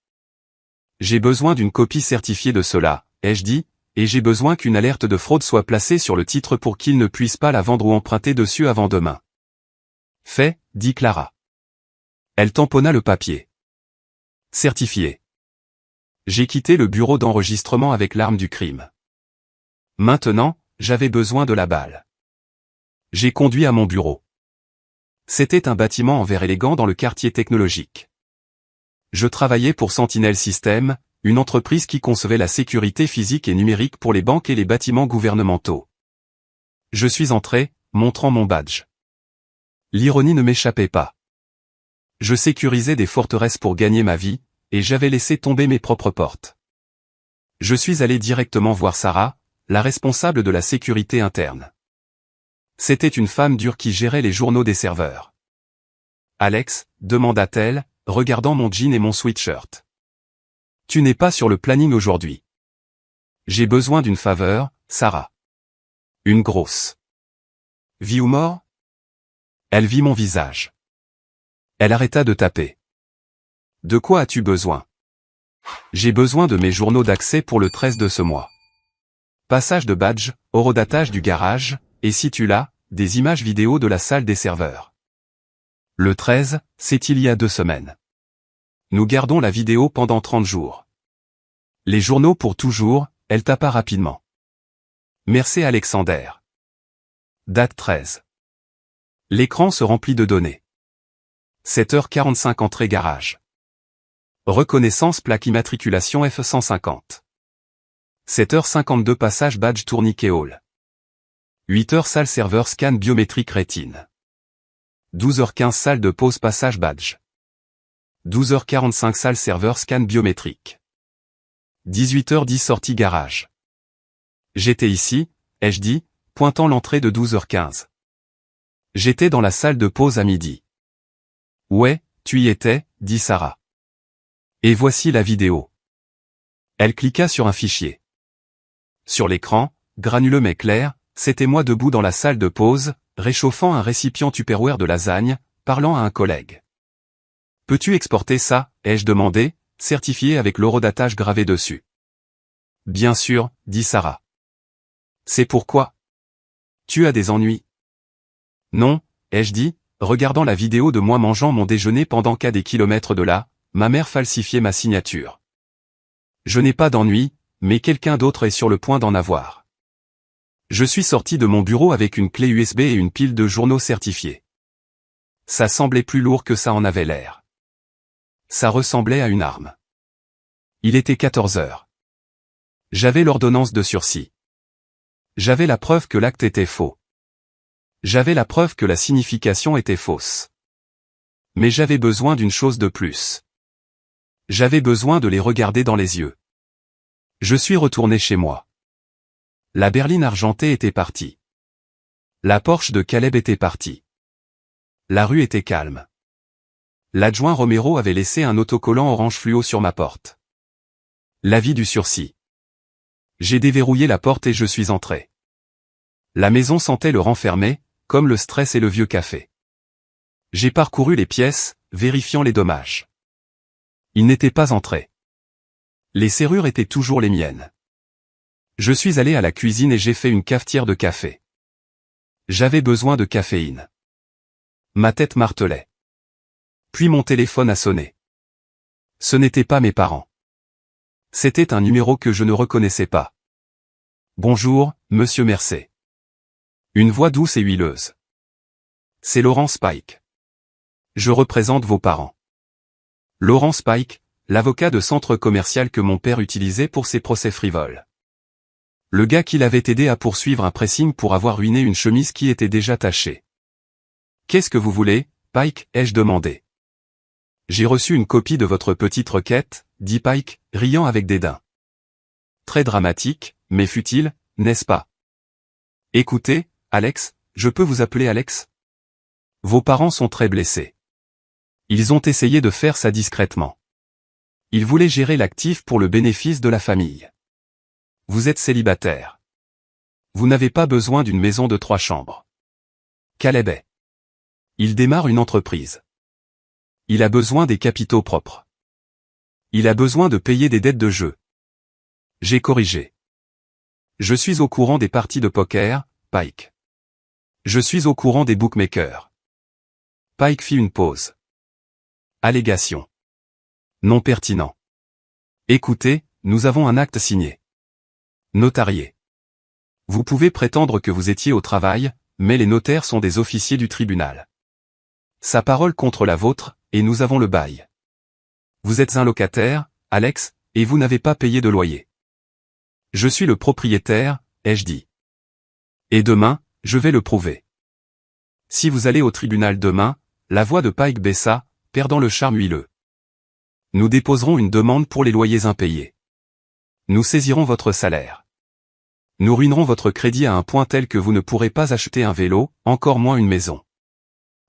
J'ai besoin d'une copie certifiée de cela, ai-je dit, et j'ai besoin qu'une alerte de fraude soit placée sur le titre pour qu'il ne puisse pas la vendre ou emprunter dessus avant demain. Fait, dit Clara. Elle tamponna le papier. Certifié. J'ai quitté le bureau d'enregistrement avec l'arme du crime. Maintenant, j'avais besoin de la balle. J'ai conduit à mon bureau. C'était un bâtiment en verre élégant dans le quartier technologique. Je travaillais pour Sentinel Systems, une entreprise qui concevait la sécurité physique et numérique pour les banques et les bâtiments gouvernementaux. Je suis entré, montrant mon badge. L'ironie ne m'échappait pas. Je sécurisais des forteresses pour gagner ma vie, et j'avais laissé tomber mes propres portes. Je suis allé directement voir Sarah, la responsable de la sécurité interne. C'était une femme dure qui gérait les journaux des serveurs. Alex, demanda-t-elle, regardant mon jean et mon sweatshirt. Tu n'es pas sur le planning aujourd'hui. J'ai besoin d'une faveur, Sarah. Une grosse. Vie ou mort? Elle vit mon visage. Elle arrêta de taper. De quoi as-tu besoin? J'ai besoin de mes journaux d'accès pour le 13 de ce mois. Passage de badge, horodatage du garage, et si tu l'as, des images vidéo de la salle des serveurs. Le 13, c'est il y a 2 semaines. Nous gardons la vidéo pendant 30 jours. Les journaux pour toujours, elle tapa rapidement. Merci Alexander. Date 13. L'écran se remplit de données. 7h45 entrée garage. Reconnaissance plaque immatriculation F150. 7h52 passage badge tourniquet hall. 8h salle serveur scan biométrique rétine. 12h15 salle de pause passage badge. 12h45 salle serveur scan biométrique. 18h10 sortie garage. J'étais ici, ai-je dit, pointant l'entrée de 12h15. J'étais dans la salle de pause à midi. Ouais, tu y étais, dit Sarah. Et voici la vidéo. Elle cliqua sur un fichier. Sur l'écran, granuleux mais clair, c'était moi debout dans la salle de pause, réchauffant un récipient Tupperware de lasagne, parlant à un collègue. Peux-tu exporter ça, ai-je demandé, certifié avec l'horodatage gravé dessus. Bien sûr, dit Sarah. C'est pourquoi? Tu as des ennuis? Non, ai-je dit, regardant la vidéo de moi mangeant mon déjeuner pendant qu'à des kilomètres de là, ma mère falsifiait ma signature. Je n'ai pas d'ennui, mais quelqu'un d'autre est sur le point d'en avoir. Je suis sorti de mon bureau avec une clé USB et une pile de journaux certifiés. Ça semblait plus lourd que ça en avait l'air. Ça ressemblait à une arme. Il était 14 heures. J'avais l'ordonnance de sursis. J'avais la preuve que l'acte était faux. J'avais la preuve que la signification était fausse. Mais j'avais besoin d'une chose de plus. J'avais besoin de les regarder dans les yeux. Je suis retourné chez moi. La berline argentée était partie. La Porsche de Caleb était partie. La rue était calme. L'adjoint Romero avait laissé un autocollant orange fluo sur ma porte. L'avis du sursis. J'ai déverrouillé la porte et je suis entré. La maison sentait le renfermé, comme le stress et le vieux café. J'ai parcouru les pièces, vérifiant les dommages. Il n'était pas entré. Les serrures étaient toujours les miennes. Je suis allé à la cuisine et j'ai fait une cafetière de café. J'avais besoin de caféine. Ma tête martelait. Puis mon téléphone a sonné. Ce n'étaient pas mes parents. C'était un numéro que je ne reconnaissais pas. Bonjour, monsieur Mercé. Une voix douce et huileuse. C'est Laurent Spike. Je représente vos parents. Laurent Spike, l'avocat de centre commercial que mon père utilisait pour ses procès frivoles. Le gars qui l'avait aidé à poursuivre un pressing pour avoir ruiné une chemise qui était déjà tachée. Qu'est-ce que vous voulez, Pike, ai-je demandé. J'ai reçu une copie de votre petite requête, dit Pike, riant avec dédain. Très dramatique, mais futile, n'est-ce pas? Écoutez, Alex, je peux vous appeler Alex? Vos parents sont très blessés. Ils ont essayé de faire ça discrètement. Ils voulaient gérer l'actif pour le bénéfice de la famille. Vous êtes célibataire. Vous n'avez pas besoin d'une maison de 3 chambres. Caleb est. Il démarre une entreprise. Il a besoin des capitaux propres. Il a besoin de payer des dettes de jeu. J'ai corrigé. Je suis au courant des parties de poker, Pike. Je suis au courant des bookmakers. Pike fit une pause. Allégation. Non pertinent. Écoutez, nous avons un acte signé. Notarié. Vous pouvez prétendre que vous étiez au travail, mais les notaires sont des officiers du tribunal. Sa parole contre la vôtre, et nous avons le bail. Vous êtes un locataire, Alex, et vous n'avez pas payé de loyer. Je suis le propriétaire, ai-je dit. Et demain, je vais le prouver. Si vous allez au tribunal demain, la voix de Pike baissa, perdant le charme huileux. Nous déposerons une demande pour les loyers impayés. Nous saisirons votre salaire. Nous ruinerons votre crédit à un point tel que vous ne pourrez pas acheter un vélo, encore moins une maison.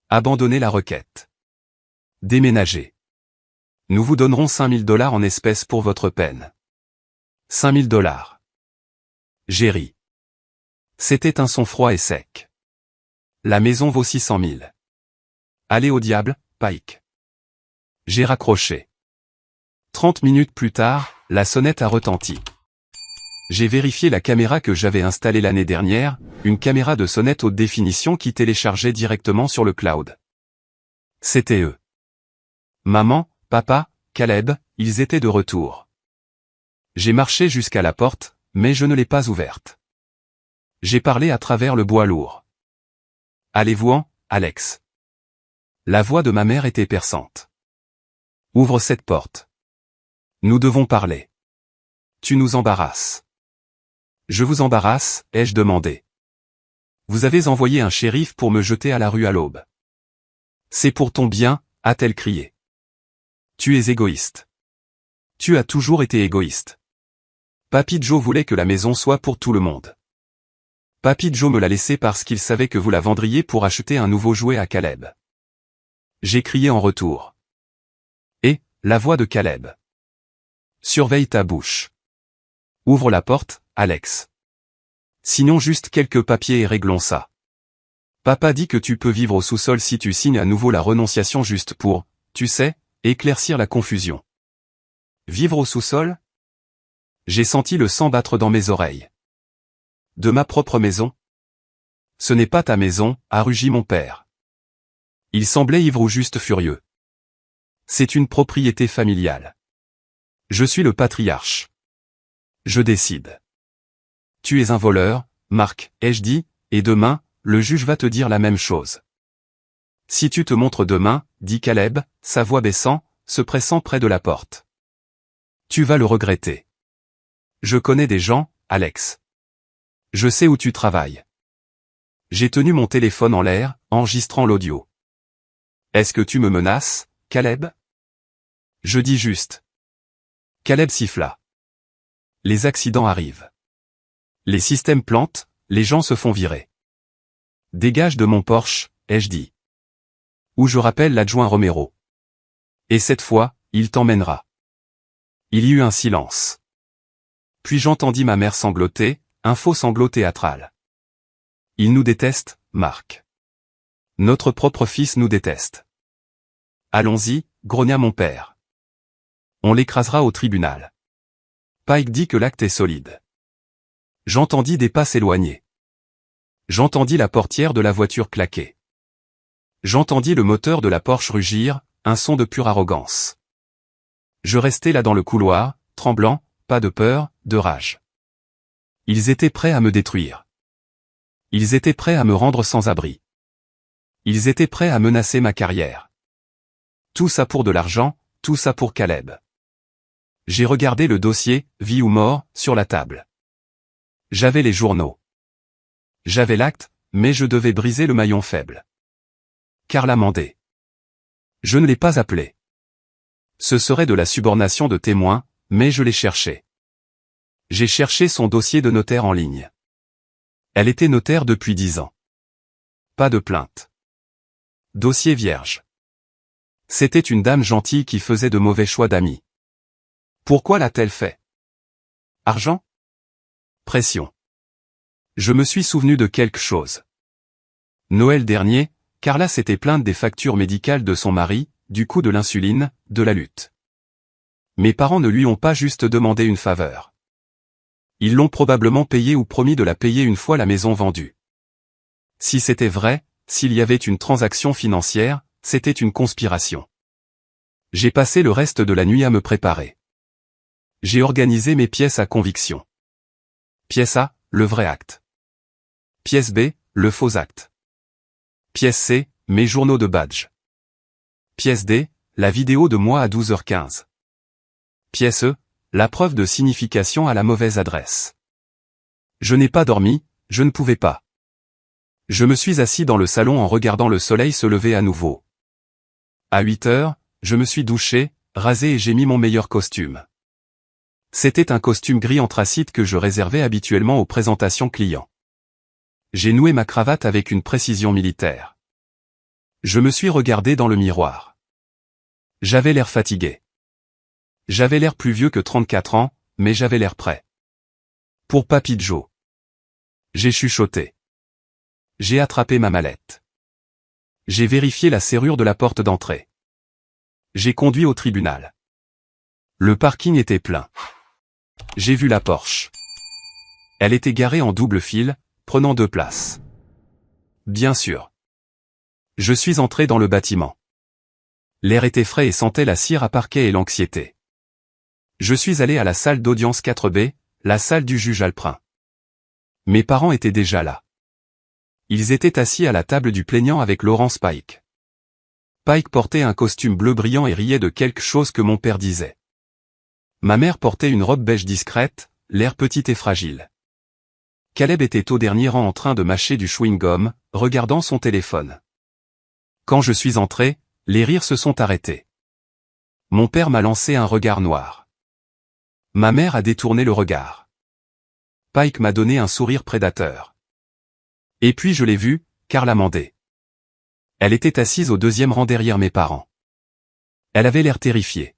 Abandonnez la requête. Déménagez. Nous vous donnerons 5 000 $ en espèces pour votre peine. 5 000 $. J'ai ri. C'était un son froid et sec. La maison vaut 600 000. Allez au diable, Pike. J'ai raccroché. 30 minutes plus tard, la sonnette a retenti. J'ai vérifié la caméra que j'avais installée l'année dernière, une caméra de sonnette haute définition qui téléchargeait directement sur le cloud. C'était eux. Maman, papa, Caleb, ils étaient de retour. J'ai marché jusqu'à la porte, mais je ne l'ai pas ouverte. J'ai parlé à travers le bois lourd. Allez-vous-en, Alex. La voix de ma mère était perçante. Ouvre cette porte. Nous devons parler. Tu nous embarrasses. Je vous embarrasse, ai-je demandé. Vous avez envoyé un shérif pour me jeter à la rue à l'aube. C'est pour ton bien, a-t-elle crié. Tu es égoïste. Tu as toujours été égoïste. Papy Joe voulait que la maison soit pour tout le monde. Papy Joe me l'a laissée parce qu'il savait que vous la vendriez pour acheter un nouveau jouet à Caleb. J'ai crié en retour. Et, la voix de Caleb. Surveille ta bouche. Ouvre la porte, Alex. Signons juste quelques papiers et réglons ça. Papa dit que tu peux vivre au sous-sol si tu signes à nouveau la renonciation juste pour, tu sais, éclaircir la confusion. Vivre au sous-sol? J'ai senti le sang battre dans mes oreilles. De ma propre maison? Ce n'est pas ta maison, a rugi mon père. Il semblait ivre ou juste furieux. C'est une propriété familiale. Je suis le patriarche. Je décide. Tu es un voleur, Marc, ai-je dit, et demain, le juge va te dire la même chose. Si tu te montres demain, dit Caleb, sa voix baissant, se pressant près de la porte. Tu vas le regretter. Je connais des gens, Alex. Je sais où tu travailles. J'ai tenu mon téléphone en l'air, enregistrant l'audio. Est-ce que tu me menaces, Caleb? Je dis juste. Caleb siffla. Les accidents arrivent. Les systèmes plantent, les gens se font virer. Dégage de mon Porsche, ai-je dit. Ou je rappelle l'adjoint Romero. Et cette fois, il t'emmènera. Il y eut un silence. Puis j'entendis ma mère sangloter, un faux sanglot théâtral. Il nous déteste, Marc. Notre propre fils nous déteste. Allons-y, grogna mon père. On l'écrasera au tribunal. Pike dit que l'acte est solide. J'entendis des pas s'éloigner. J'entendis la portière de la voiture claquer. J'entendis le moteur de la Porsche rugir, un son de pure arrogance. Je restai là dans le couloir, tremblant, pas de peur, de rage. Ils étaient prêts à me détruire. Ils étaient prêts à me rendre sans abri. Ils étaient prêts à menacer ma carrière. Tout ça pour de l'argent, tout ça pour Caleb. J'ai regardé le dossier, vie ou mort, sur la table. J'avais les journaux. J'avais l'acte, mais je devais briser le maillon faible. Carla Mandé. Je ne l'ai pas appelé. Ce serait de la subornation de témoin, mais je l'ai cherché. J'ai cherché son dossier de notaire en ligne. Elle était notaire depuis 10 ans. Pas de plainte. Dossier vierge. C'était une dame gentille qui faisait de mauvais choix d'amis. Pourquoi l'a-t-elle fait? Argent? Pression. Je me suis souvenu de quelque chose. Noël dernier, Carla s'était plainte des factures médicales de son mari, du coût de l'insuline, de la lutte. Mes parents ne lui ont pas juste demandé une faveur. Ils l'ont probablement payé ou promis de la payer une fois la maison vendue. Si c'était vrai, s'il y avait une transaction financière, c'était une conspiration. J'ai passé le reste de la nuit à me préparer. J'ai organisé mes pièces à conviction. Pièce A, le vrai acte. Pièce B, le faux acte. Pièce C, mes journaux de badge. Pièce D, la vidéo de moi à 12h15. Pièce E, la preuve de signification à la mauvaise adresse. Je n'ai pas dormi, je ne pouvais pas. Je me suis assis dans le salon en regardant le soleil se lever à nouveau. À 8 heures, je me suis douché, rasé et j'ai mis mon meilleur costume. C'était un costume gris anthracite que je réservais habituellement aux présentations clients. J'ai noué ma cravate avec une précision militaire. Je me suis regardé dans le miroir. J'avais l'air fatigué. J'avais l'air plus vieux que 34 ans, mais j'avais l'air prêt. Pour Papy Joe. J'ai chuchoté. J'ai attrapé ma mallette. J'ai vérifié la serrure de la porte d'entrée. J'ai conduit au tribunal. Le parking était plein. J'ai vu la Porsche. Elle était garée en double file, prenant 2 places. Bien sûr. Je suis entré dans le bâtiment. L'air était frais et sentait la cire à parquet et l'anxiété. Je suis allé à la salle d'audience 4B, la salle du juge Alprin. Mes parents étaient déjà là. Ils étaient assis à la table du plaignant avec Laurence Pike. Pike portait un costume bleu brillant et riait de quelque chose que mon père disait. Ma mère portait une robe beige discrète, l'air petite et fragile. Caleb était au dernier rang en train de mâcher du chewing-gum, regardant son téléphone. Quand je suis entré, les rires se sont arrêtés. Mon père m'a lancé un regard noir. Ma mère a détourné le regard. Pike m'a donné un sourire prédateur. Et puis je l'ai vue, Carla Mandé. Elle était assise au 2e rang derrière mes parents. Elle avait l'air terrifiée.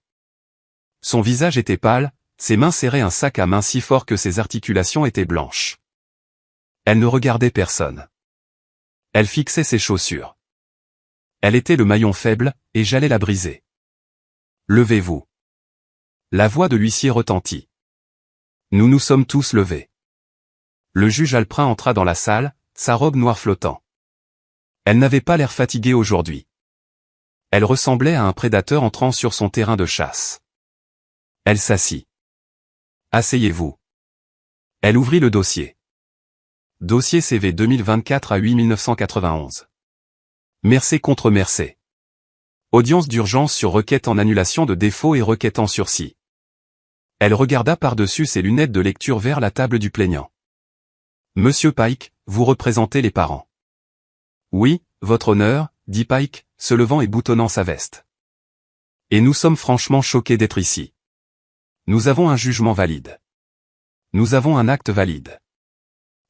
Son visage était pâle, ses mains serraient un sac à main si fort que ses articulations étaient blanches. Elle ne regardait personne. Elle fixait ses chaussures. Elle était le maillon faible, et j'allais la briser. Levez-vous. La voix de l'huissier retentit. Nous nous sommes tous levés. Le juge Alprin entra dans la salle, sa robe noire flottant. Elle n'avait pas l'air fatiguée aujourd'hui. Elle ressemblait à un prédateur entrant sur son terrain de chasse. Elle s'assit. Asseyez-vous. Elle ouvrit le dossier. Dossier CV 2024 à 8 1991. Mercé contre Mercé. Audience d'urgence sur requête en annulation de défaut et requête en sursis. Elle regarda par-dessus ses lunettes de lecture vers la table du plaignant. Monsieur Pike, vous représentez les parents. Oui, votre honneur, dit Pike, se levant et boutonnant sa veste. Et nous sommes franchement choqués d'être ici. Nous avons un jugement valide. Nous avons un acte valide.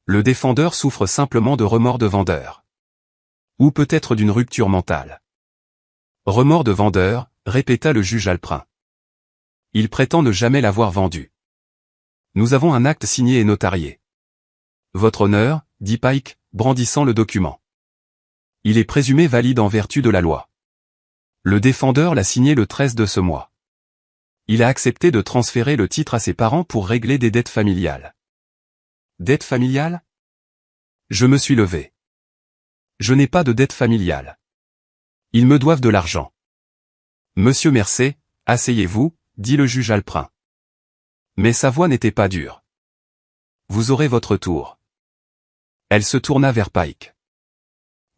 Le défendeur souffre simplement de remords de vendeur. Ou peut-être d'une rupture mentale. Remords de vendeur, répéta le juge Alprin. Il prétend ne jamais l'avoir vendu. Nous avons un acte signé et notarié. Votre honneur, dit Pike, brandissant le document. Il est présumé valide en vertu de la loi. Le défendeur l'a signé le 13 de ce mois. Il a accepté de transférer le titre à ses parents pour régler des dettes familiales. Dettes familiales ? Je me suis levé. Je n'ai pas de dette familiale. Ils me doivent de l'argent. Monsieur Mercé, asseyez-vous, dit le juge Alprin. Mais sa voix n'était pas dure. Vous aurez votre tour. Elle se tourna vers Pike.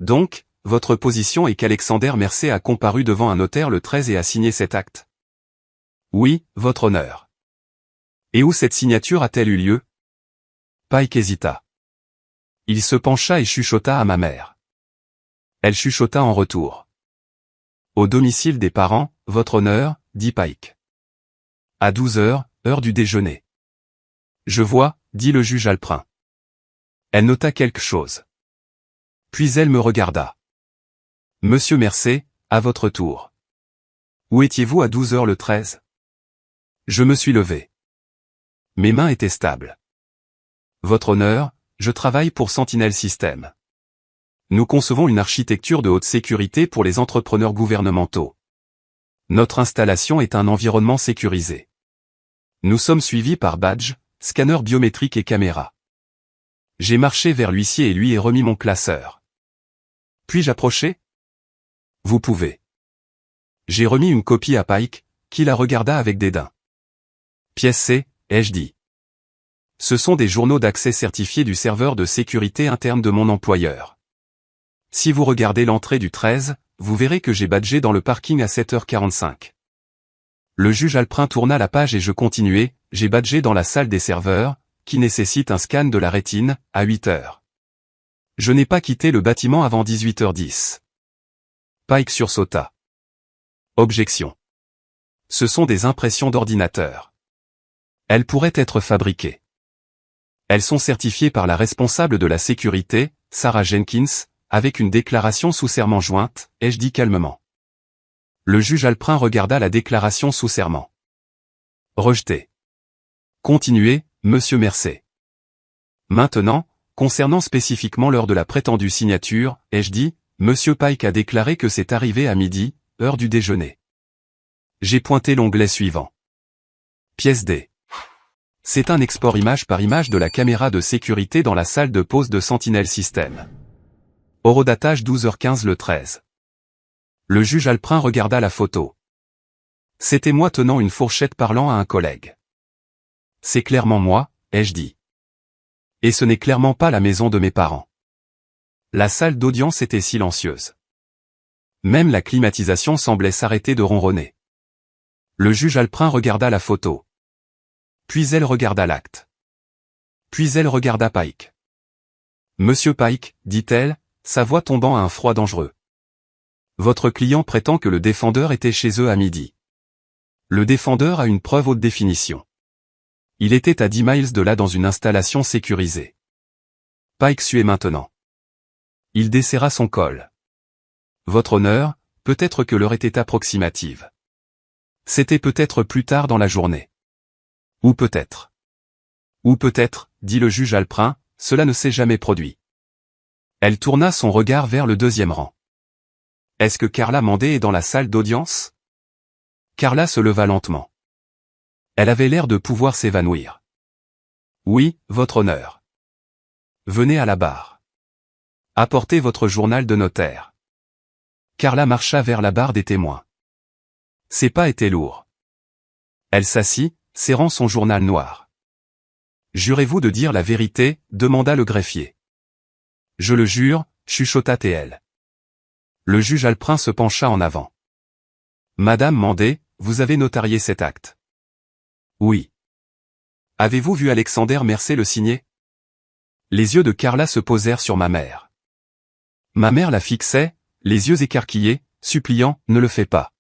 Donc, votre position est qu'Alexander Mercé a comparu devant un notaire le 13 et a signé cet acte. Oui, votre honneur. Et où cette signature a-t-elle eu lieu? Pike hésita. Il se pencha et chuchota à ma mère. Elle chuchota en retour. Au domicile des parents, votre honneur, dit Pike. À 12 heures, heure du déjeuner. Je vois, dit le juge Alprin. Elle nota quelque chose. Puis elle me regarda. Monsieur Mercé, à votre tour. Où étiez-vous à 12 heures le 13? Je me suis levé. Mes mains étaient stables. Votre honneur, je travaille pour Sentinel System. Nous concevons une architecture de haute sécurité pour les entrepreneurs gouvernementaux. Notre installation est un environnement sécurisé. Nous sommes suivis par badge, scanner biométrique et caméra. J'ai marché vers l'huissier et lui ai remis mon classeur. Puis-je approcher? Vous pouvez. J'ai remis une copie à Pike, qui la regarda avec dédain. Pièce C, ai-je dit. Ce sont des journaux d'accès certifiés du serveur de sécurité interne de mon employeur. Si vous regardez l'entrée du 13, vous verrez que j'ai badgé dans le parking à 7h45. Le juge Alprin tourna la page et je continuai, j'ai badgé dans la salle des serveurs, qui nécessite un scan de la rétine, à 8h. Je n'ai pas quitté le bâtiment avant 18h10. Pike sursauta. Objection. Ce sont des impressions d'ordinateur. Elles pourraient être fabriquées. Elles sont certifiées par la responsable de la sécurité, Sarah Jenkins, avec une déclaration sous serment jointe, ai-je dit calmement. Le juge Alprin regarda la déclaration sous serment. Rejeté. Continuez, monsieur Mercé. Maintenant, concernant spécifiquement l'heure de la prétendue signature, ai-je dit, monsieur Pike a déclaré que c'est arrivé à midi, heure du déjeuner. J'ai pointé l'onglet suivant. Pièce D. C'est un export image par image de la caméra de sécurité dans la salle de pause de Sentinel System. Horodatage 12h15 le 13. Le juge Alprin regarda la photo. C'était moi tenant une fourchette parlant à un collègue. C'est clairement moi, ai-je dit. Et ce n'est clairement pas la maison de mes parents. La salle d'audience était silencieuse. Même la climatisation semblait s'arrêter de ronronner. Le juge Alprin regarda la photo. Puis elle regarda l'acte. Puis elle regarda Pike. Monsieur Pike, dit-elle, sa voix tombant à un froid dangereux. Votre client prétend que le défendeur était chez eux à midi. Le défendeur a une preuve haute définition. Il était à 10 miles de là dans une installation sécurisée. Pike suait maintenant. Il desserra son col. Votre honneur, peut-être que l'heure était approximative. C'était peut-être plus tard dans la journée. Ou peut-être. Ou peut-être, dit le juge Alprin, cela ne s'est jamais produit. Elle tourna son regard vers le deuxième rang. Est-ce que Carla Mandé est dans la salle d'audience? Carla se leva lentement. Elle avait l'air de pouvoir s'évanouir. Oui, votre honneur. Venez à la barre. Apportez votre journal de notaire. Carla marcha vers la barre des témoins. Ses pas étaient lourds. Elle s'assit, serrant son journal noir. Jurez-vous de dire la vérité, demanda le greffier. Je le jure, chuchota TL. Le juge Alprin se pencha en avant. Madame Mandé, vous avez notarié cet acte. Oui. Avez-vous vu Alexander Mercé le signer? Les yeux de Carla se posèrent sur ma mère. Ma mère la fixait, les yeux écarquillés, suppliant, ne le fais pas.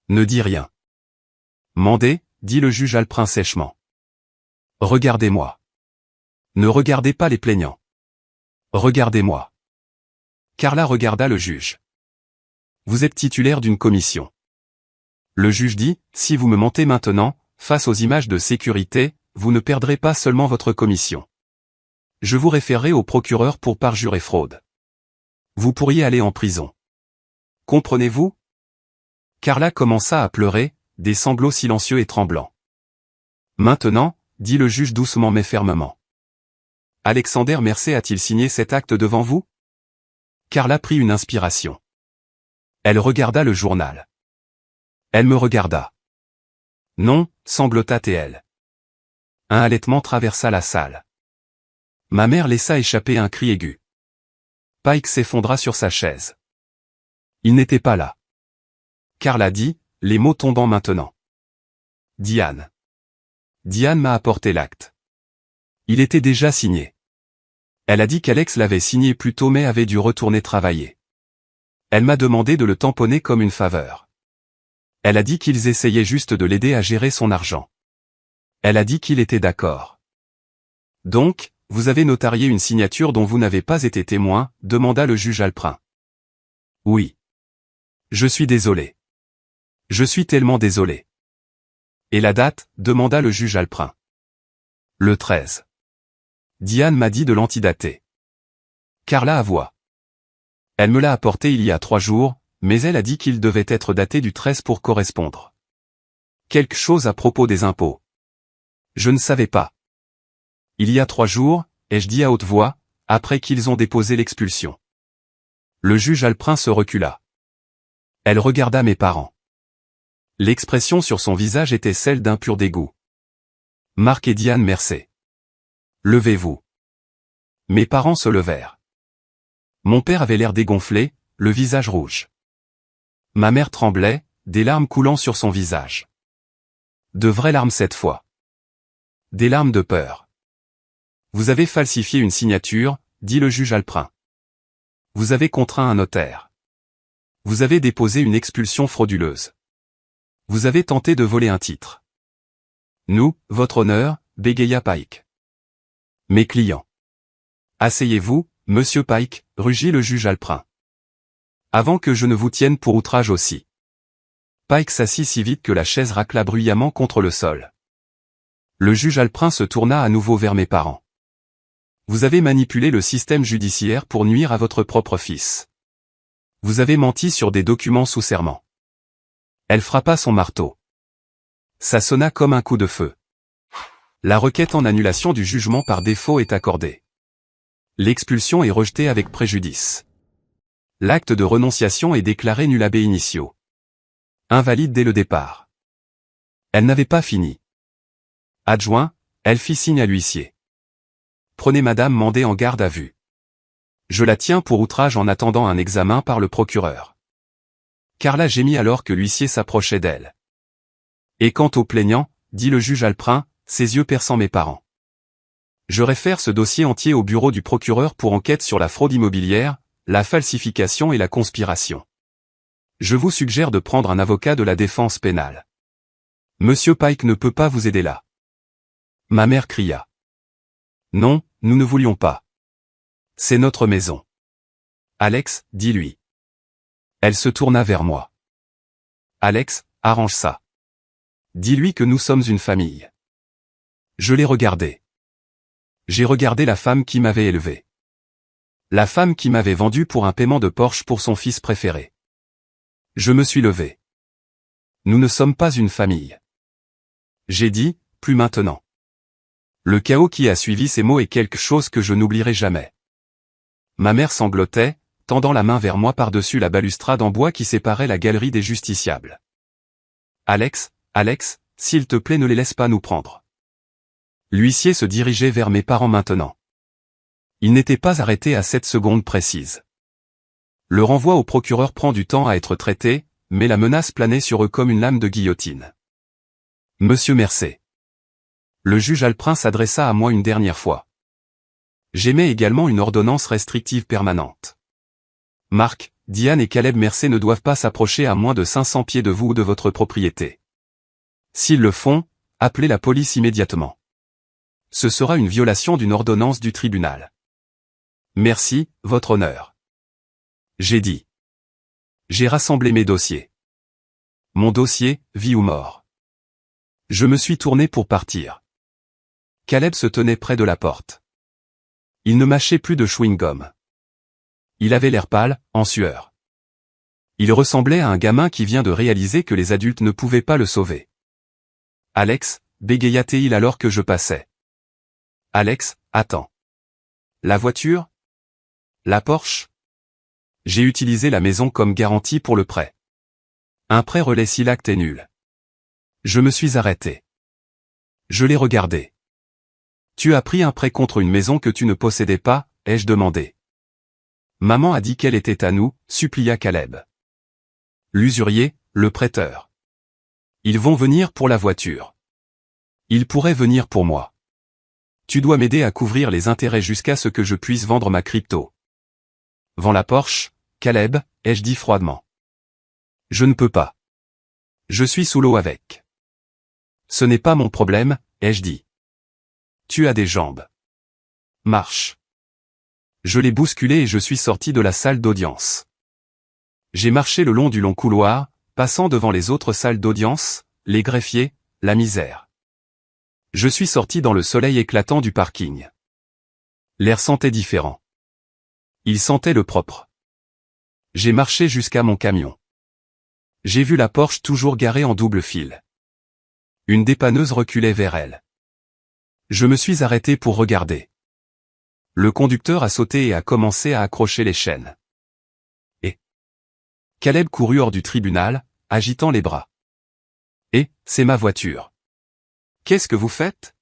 Ne dis rien. Mandé, dit le juge Alprin sèchement. Regardez-moi. Ne regardez pas les plaignants. Regardez-moi. Carla regarda le juge. Vous êtes titulaire d'une commission. Le juge dit, si vous me mentez maintenant, face aux images de sécurité, vous ne perdrez pas seulement votre commission. Je vous référerai au procureur pour parjure et fraude. Vous pourriez aller en prison. Comprenez-vous? Carla commença à pleurer, des sanglots silencieux et tremblants. Maintenant, dit le juge doucement mais fermement. Alexander Mercé a-t-il signé cet acte devant vous? Carla prit une inspiration. Elle regarda le journal. Elle me regarda. Non, sanglota TL. Un halètement traversa la salle. Ma mère laissa échapper un cri aigu. Pike s'effondra sur sa chaise. Il n'était pas là. Carla dit, les mots tombant maintenant. Diane. Diane m'a apporté l'acte. Il était déjà signé. Elle a dit qu'Alex l'avait signé plus tôt mais avait dû retourner travailler. Elle m'a demandé de le tamponner comme une faveur. Elle a dit qu'ils essayaient juste de l'aider à gérer son argent. Elle a dit qu'il était d'accord. Donc, vous avez notarié une signature dont vous n'avez pas été témoin, demanda le juge Alprin. Oui. Je suis désolé. Je suis tellement désolé. Et la date, demanda le juge Alprin. Le 13. Diane m'a dit de l'antidater. Carla avoua. Elle me l'a apporté il y a 3 jours, mais elle a dit qu'il devait être daté du 13 pour correspondre. Quelque chose à propos des impôts. Je ne savais pas. Il y a 3 jours, ai-je dit à haute voix, après qu'ils ont déposé l'expulsion. Le juge Alprin se recula. Elle regarda mes parents. L'expression sur son visage était celle d'un pur dégoût. Marc et Diane Mercé. Levez-vous. Mes parents se levèrent. Mon père avait l'air dégonflé, le visage rouge. Ma mère tremblait, des larmes coulant sur son visage. De vraies larmes cette fois. Des larmes de peur. Vous avez falsifié une signature, dit le juge Alprin. Vous avez contraint un notaire. Vous avez déposé une expulsion frauduleuse. Vous avez tenté de voler un titre. Nous, votre honneur, bégaya Pike. Mes clients. Asseyez-vous, monsieur Pike, rugit le juge Alprin. Avant que je ne vous tienne pour outrage aussi. Pike s'assit si vite que la chaise racla bruyamment contre le sol. Le juge Alprin se tourna à nouveau vers mes parents. Vous avez manipulé le système judiciaire pour nuire à votre propre fils. Vous avez menti sur des documents sous serment. Elle frappa son marteau. Ça sonna comme un coup de feu. La requête en annulation du jugement par défaut est accordée. L'expulsion est rejetée avec préjudice. L'acte de renonciation est déclaré nul ab initio. Invalide dès le départ. Elle n'avait pas fini. Adjoint, elle fit signe à l'huissier. Prenez madame Mandé en garde à vue. Je la tiens pour outrage en attendant un examen par le procureur. Carla gémit alors que l'huissier s'approchait d'elle. Et quant au plaignant, dit le juge Alprin, ses yeux perçant mes parents. Je réfère ce dossier entier au bureau du procureur pour enquête sur la fraude immobilière, la falsification et la conspiration. Je vous suggère de prendre un avocat de la défense pénale. Monsieur Pike ne peut pas vous aider là. Ma mère cria. Non, nous ne voulions pas. C'est notre maison. Alex, dis-lui. Elle se tourna vers moi. Alex, arrange ça. Dis-lui que nous sommes une famille. Je l'ai regardé. J'ai regardé la femme qui m'avait élevé. La femme qui m'avait vendu pour un paiement de Porsche pour son fils préféré. Je me suis levé. Nous ne sommes pas une famille. J'ai dit, plus maintenant. Le chaos qui a suivi ces mots est quelque chose que je n'oublierai jamais. Ma mère sanglotait, tendant la main vers moi par-dessus la balustrade en bois qui séparait la galerie des justiciables. Alex, Alex, s'il te plaît ne les laisse pas nous prendre. L'huissier se dirigeait vers mes parents maintenant. Il n'était pas arrêté à cette seconde précise. Le renvoi au procureur prend du temps à être traité, mais la menace planait sur eux comme une lame de guillotine. Monsieur Mercé. Le juge Alprin s'adressa à moi une dernière fois. J'émets également une ordonnance restrictive permanente. Marc, Diane et Caleb Mercé ne doivent pas s'approcher à moins de 500 pieds de vous ou de votre propriété. S'ils le font, appelez la police immédiatement. Ce sera une violation d'une ordonnance du tribunal. Merci, votre honneur. J'ai dit. J'ai rassemblé mes dossiers. Mon dossier, vie ou mort. Je me suis tourné pour partir. Caleb se tenait près de la porte. Il ne mâchait plus de chewing-gum. Il avait l'air pâle, en sueur. Il ressemblait à un gamin qui vient de réaliser que les adultes ne pouvaient pas le sauver. Alex, bégaya-t-il alors que je passais. Alex, attends. La voiture? La Porsche? J'ai utilisé la maison comme garantie pour le prêt. Un prêt relais si l'acte est nul. Je me suis arrêté. Je l'ai regardé. Tu as pris un prêt contre une maison que tu ne possédais pas, ai-je demandé. Maman a dit qu'elle était à nous, supplia Caleb. L'usurier, le prêteur. Ils vont venir pour la voiture. Ils pourraient venir pour moi. Tu dois m'aider à couvrir les intérêts jusqu'à ce que je puisse vendre ma crypto. Vends la Porsche, Caleb, ai-je dit froidement. Je ne peux pas. Je suis sous l'eau avec. Ce n'est pas mon problème, ai-je dit. Tu as des jambes. Marche. Je l'ai bousculé et je suis sorti de la salle d'audience. J'ai marché le long du long couloir, passant devant les autres salles d'audience, les greffiers, la misère. Je suis sorti dans le soleil éclatant du parking. L'air sentait différent. Il sentait le propre. J'ai marché jusqu'à mon camion. J'ai vu la Porsche toujours garée en double fil. Une dépanneuse reculait vers elle. Je me suis arrêté pour regarder. Le conducteur a sauté et a commencé à accrocher les chaînes. Et Caleb courut hors du tribunal, agitant les bras. Et, c'est ma voiture. Qu'est-ce que vous faites?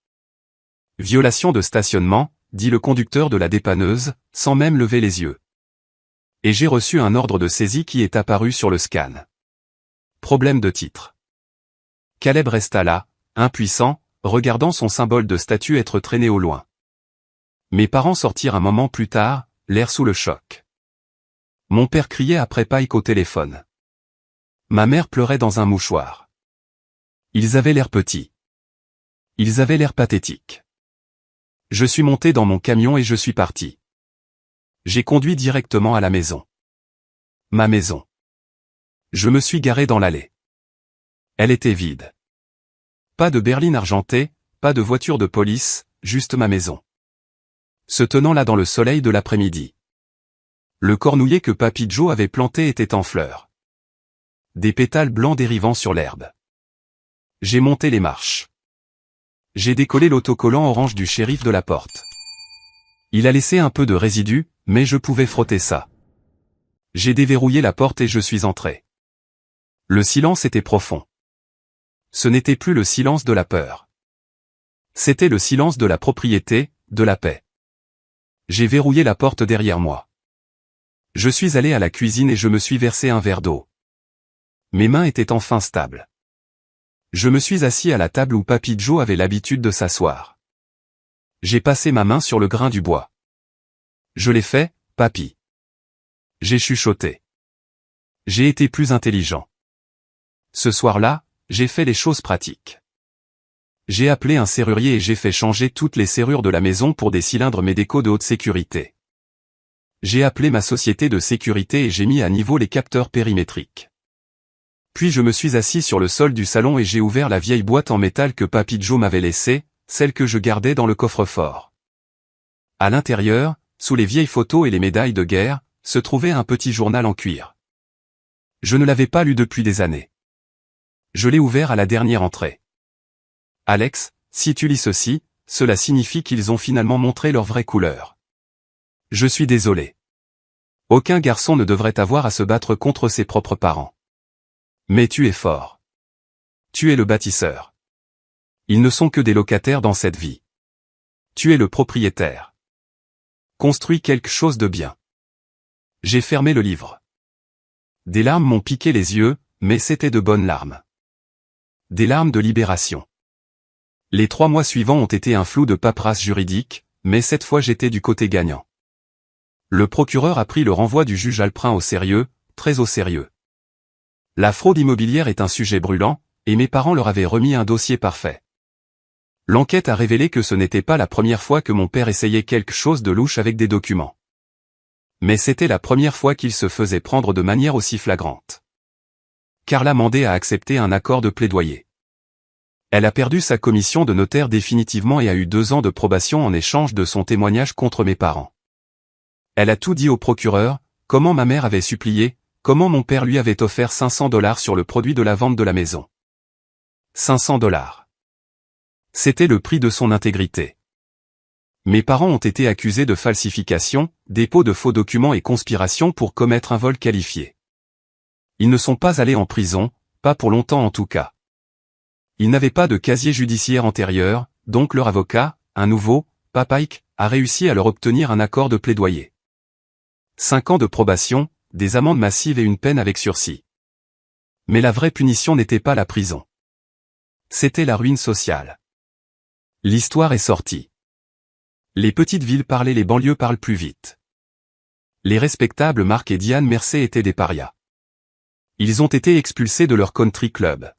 Violation de stationnement, dit le conducteur de la dépanneuse, sans même lever les yeux. Et j'ai reçu un ordre de saisie qui est apparu sur le scan. Problème de titre. Caleb resta là, impuissant, regardant son symbole de statut être traîné au loin. Mes parents sortirent un moment plus tard, l'air sous le choc. Mon père criait après Pike au téléphone. Ma mère pleurait dans un mouchoir. Ils avaient l'air petits. Ils avaient l'air pathétiques. Je suis monté dans mon camion et je suis parti. J'ai conduit directement à la maison. Ma maison. Je me suis garé dans l'allée. Elle était vide. Pas de berline argentée, pas de voiture de police, juste ma maison. Se tenant là dans le soleil de l'après-midi. Le cornouiller que Papy Joe avait planté était en fleurs. Des pétales blancs dérivant sur l'herbe. J'ai monté les marches. J'ai décollé l'autocollant orange du shérif de la porte. Il a laissé un peu de résidu, mais je pouvais frotter ça. J'ai déverrouillé la porte et je suis entré. Le silence était profond. Ce n'était plus le silence de la peur. C'était le silence de la propriété, de la paix. J'ai verrouillé la porte derrière moi. Je suis allé à la cuisine et je me suis versé un verre d'eau. Mes mains étaient enfin stables. Je me suis assis à la table où Papy Joe avait l'habitude de s'asseoir. J'ai passé ma main sur le grain du bois. Je l'ai fait, papy. J'ai chuchoté. J'ai été plus intelligent. Ce soir-là, j'ai fait les choses pratiques. J'ai appelé un serrurier et j'ai fait changer toutes les serrures de la maison pour des cylindres Medeco de haute sécurité. J'ai appelé ma société de sécurité et j'ai mis à niveau les capteurs périmétriques. Puis je me suis assis sur le sol du salon et j'ai ouvert la vieille boîte en métal que Papy Joe m'avait laissée, celle que je gardais dans le coffre-fort. À l'intérieur, sous les vieilles photos et les médailles de guerre, se trouvait un petit journal en cuir. Je ne l'avais pas lu depuis des années. Je l'ai ouvert à la dernière entrée. Alex, si tu lis ceci, cela signifie qu'ils ont finalement montré leur vraie couleur. Je suis désolé. Aucun garçon ne devrait avoir à se battre contre ses propres parents. Mais tu es fort. Tu es le bâtisseur. Ils ne sont que des locataires dans cette vie. Tu es le propriétaire. Construis quelque chose de bien. J'ai fermé le livre. Des larmes m'ont piqué les yeux, mais c'était de bonnes larmes. Des larmes de libération. Les 3 mois suivants ont été un flou de paperasse juridique, mais cette fois j'étais du côté gagnant. Le procureur a pris le renvoi du juge Alprin au sérieux, très au sérieux. La fraude immobilière est un sujet brûlant, et mes parents leur avaient remis un dossier parfait. L'enquête a révélé que ce n'était pas la première fois que mon père essayait quelque chose de louche avec des documents. Mais c'était la première fois qu'il se faisait prendre de manière aussi flagrante. Carla Mandé a accepté un accord de plaidoyer. Elle a perdu sa commission de notaire définitivement et a eu 2 ans de probation en échange de son témoignage contre mes parents. Elle a tout dit au procureur, comment ma mère avait supplié, comment mon père lui avait offert $500 sur le produit de la vente de la maison. $500. C'était le prix de son intégrité. Mes parents ont été accusés de falsification, dépôt de faux documents et conspiration pour commettre un vol qualifié. Ils ne sont pas allés en prison, pas pour longtemps en tout cas. Ils n'avaient pas de casier judiciaire antérieur, donc leur avocat, un nouveau, Papike, a réussi à leur obtenir un accord de plaidoyer. 5 ans de probation, des amendes massives et une peine avec sursis. Mais la vraie punition n'était pas la prison. C'était la ruine sociale. L'histoire est sortie. Les petites villes parlaient, les banlieues parlent plus vite. Les respectables Marc et Diane Mercé étaient des parias. Ils ont été expulsés de leur country club.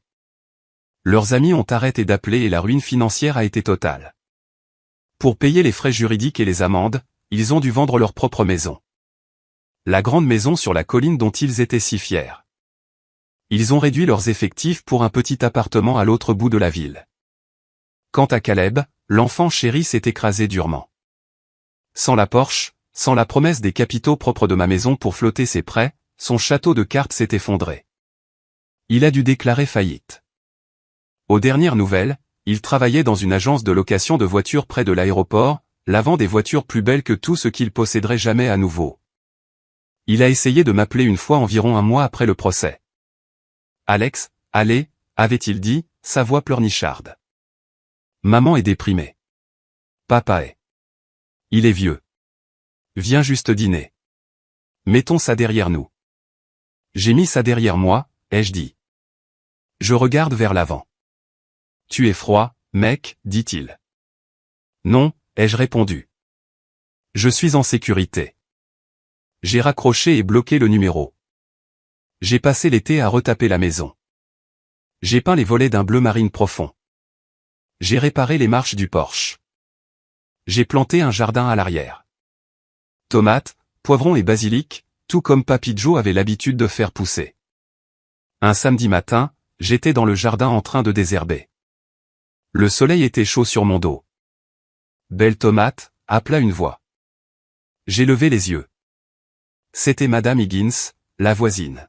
Leurs amis ont arrêté d'appeler et la ruine financière a été totale. Pour payer les frais juridiques et les amendes, ils ont dû vendre leur propre maison. La grande maison sur la colline dont ils étaient si fiers. Ils ont réduit leurs effectifs pour un petit appartement à l'autre bout de la ville. Quant à Caleb, l'enfant chéri s'est écrasé durement. Sans la Porsche, sans la promesse des capitaux propres de ma maison pour flotter ses prêts, son château de cartes s'est effondré. Il a dû déclarer faillite. Aux dernières nouvelles, il travaillait dans une agence de location de voitures près de l'aéroport, lavant des voitures plus belles que tout ce qu'il posséderait jamais à nouveau. Il a essayé de m'appeler une fois environ 1 mois après le procès. Alex, allez, avait-il dit, sa voix pleurnicharde. Maman est déprimée. Papa est. Il est vieux. Viens juste dîner. Mettons ça derrière nous. J'ai mis ça derrière moi, ai-je dit. Je regarde vers l'avant. Tu es froid, mec, dit-il. Non, ai-je répondu. Je suis en sécurité. J'ai raccroché et bloqué le numéro. J'ai passé l'été à retaper la maison. J'ai peint les volets d'un bleu marine profond. J'ai réparé les marches du Porsche. J'ai planté un jardin à l'arrière. Tomates, poivrons et basilic, tout comme Papy Joe avait l'habitude de faire pousser. Un samedi matin, j'étais dans le jardin en train de désherber. Le soleil était chaud sur mon dos. Belle tomate, appela une voix. J'ai levé les yeux. C'était Madame Higgins, la voisine.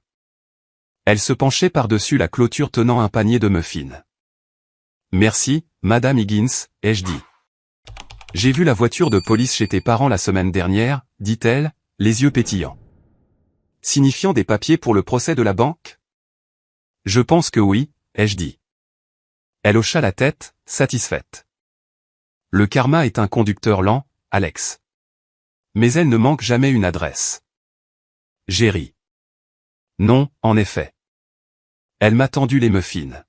Elle se penchait par-dessus la clôture tenant un panier de muffins. Merci, Madame Higgins, ai-je dit. J'ai vu la voiture de police chez tes parents la semaine dernière, dit-elle, les yeux pétillants. Signifiant des papiers pour le procès de la banque? Je pense que oui, ai-je dit. Elle hocha la tête, satisfaite. Le karma est un conducteur lent, Alex. Mais elle ne manque jamais une adresse. J'ai ri. Non, en effet. Elle m'a tendu les muffins.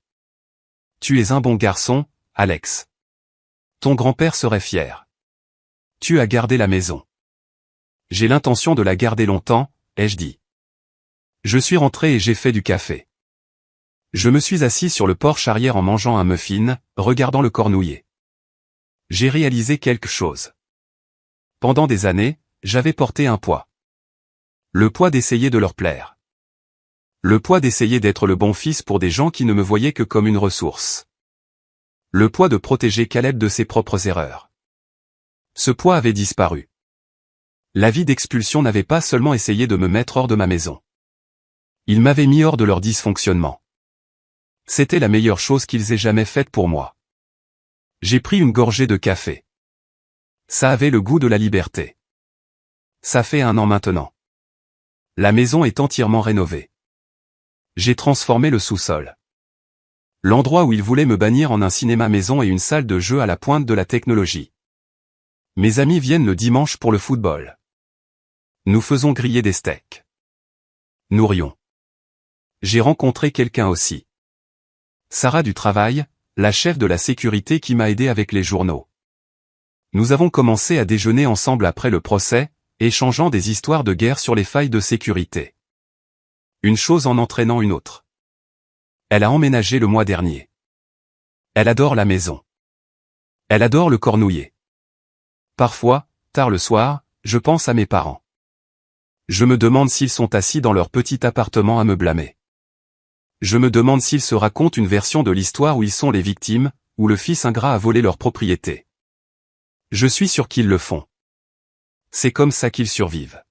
Tu es un bon garçon, Alex. Ton grand-père serait fier. Tu as gardé la maison. J'ai l'intention de la garder longtemps, ai-je dit. Je suis rentré et j'ai fait du café. Je me suis assis sur le porche arrière en mangeant un muffin, regardant le cornouiller. J'ai réalisé quelque chose. Pendant des années, j'avais porté un poids. Le poids d'essayer de leur plaire. Le poids d'essayer d'être le bon fils pour des gens qui ne me voyaient que comme une ressource. Le poids de protéger Caleb de ses propres erreurs. Ce poids avait disparu. L'avis d'expulsion n'avait pas seulement essayé de me mettre hors de ma maison. Il m'avait mis hors de leur dysfonctionnement. C'était la meilleure chose qu'ils aient jamais faite pour moi. J'ai pris une gorgée de café. Ça avait le goût de la liberté. Ça fait 1 an maintenant. La maison est entièrement rénovée. J'ai transformé le sous-sol. L'endroit où ils voulaient me bannir en un cinéma maison et une salle de jeu à la pointe de la technologie. Mes amis viennent le dimanche pour le football. Nous faisons griller des steaks. Nous rions. J'ai rencontré quelqu'un aussi. Sarah du travail, la chef de la sécurité qui m'a aidé avec les journaux. Nous avons commencé à déjeuner ensemble après le procès, échangeant des histoires de guerre sur les failles de sécurité. Une chose en entraînant une autre. Elle a emménagé le mois dernier. Elle adore la maison. Elle adore le cornouiller. Parfois, tard le soir, je pense à mes parents. Je me demande s'ils sont assis dans leur petit appartement à me blâmer. Je me demande s'ils se racontent une version de l'histoire où ils sont les victimes, où le fils ingrat a volé leur propriété. Je suis sûr qu'ils le font. C'est comme ça qu'ils survivent.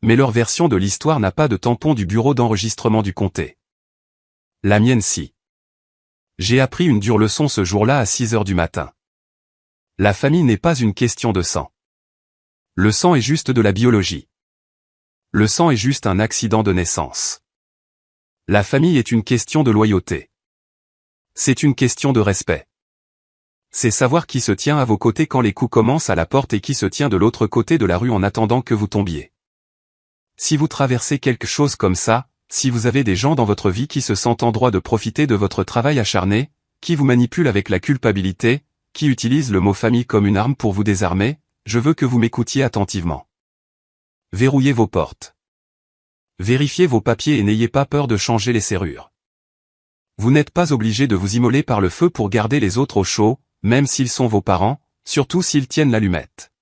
Mais leur version de l'histoire n'a pas de tampon du bureau d'enregistrement du comté. La mienne si. J'ai appris une dure leçon ce jour-là à 6 heures du matin. La famille n'est pas une question de sang. Le sang est juste de la biologie. Le sang est juste un accident de naissance. La famille est une question de loyauté. C'est une question de respect. C'est savoir qui se tient à vos côtés quand les coups commencent à la porte et qui se tient de l'autre côté de la rue en attendant que vous tombiez. Si vous traversez quelque chose comme ça, si vous avez des gens dans votre vie qui se sentent en droit de profiter de votre travail acharné, qui vous manipulent avec la culpabilité, qui utilisent le mot famille comme une arme pour vous désarmer, je veux que vous m'écoutiez attentivement. Verrouillez vos portes. Vérifiez vos papiers et n'ayez pas peur de changer les serrures. Vous n'êtes pas obligé de vous immoler par le feu pour garder les autres au chaud, même s'ils sont vos parents, surtout s'ils tiennent l'allumette.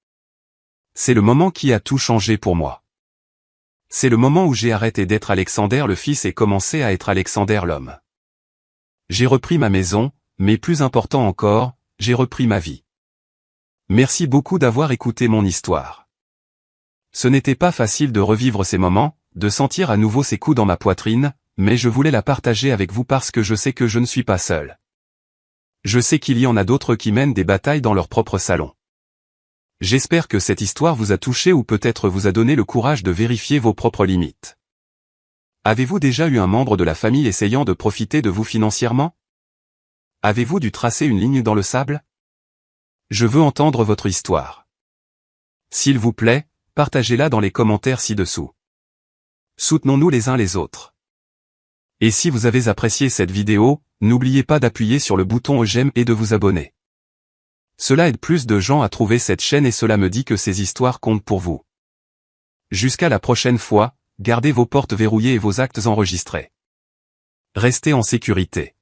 C'est le moment qui a tout changé pour moi. C'est le moment où j'ai arrêté d'être Alexander le fils et commencé à être Alexander l'homme. J'ai repris ma maison, mais plus important encore, j'ai repris ma vie. Merci beaucoup d'avoir écouté mon histoire. Ce n'était pas facile de revivre ces moments, de sentir à nouveau ces coups dans ma poitrine, mais je voulais la partager avec vous parce que je sais que je ne suis pas seul. Je sais qu'il y en a d'autres qui mènent des batailles dans leur propre salon. J'espère que cette histoire vous a touché ou peut-être vous a donné le courage de vérifier vos propres limites. Avez-vous déjà eu un membre de la famille essayant de profiter de vous financièrement? Avez-vous dû tracer une ligne dans le sable? Je veux entendre votre histoire. S'il vous plaît, partagez-la dans les commentaires ci-dessous. Soutenons-nous les uns les autres. Et si vous avez apprécié cette vidéo, n'oubliez pas d'appuyer sur le bouton j'aime et de vous abonner. Cela aide plus de gens à trouver cette chaîne et cela me dit que ces histoires comptent pour vous. Jusqu'à la prochaine fois, gardez vos portes verrouillées et vos actes enregistrés. Restez en sécurité.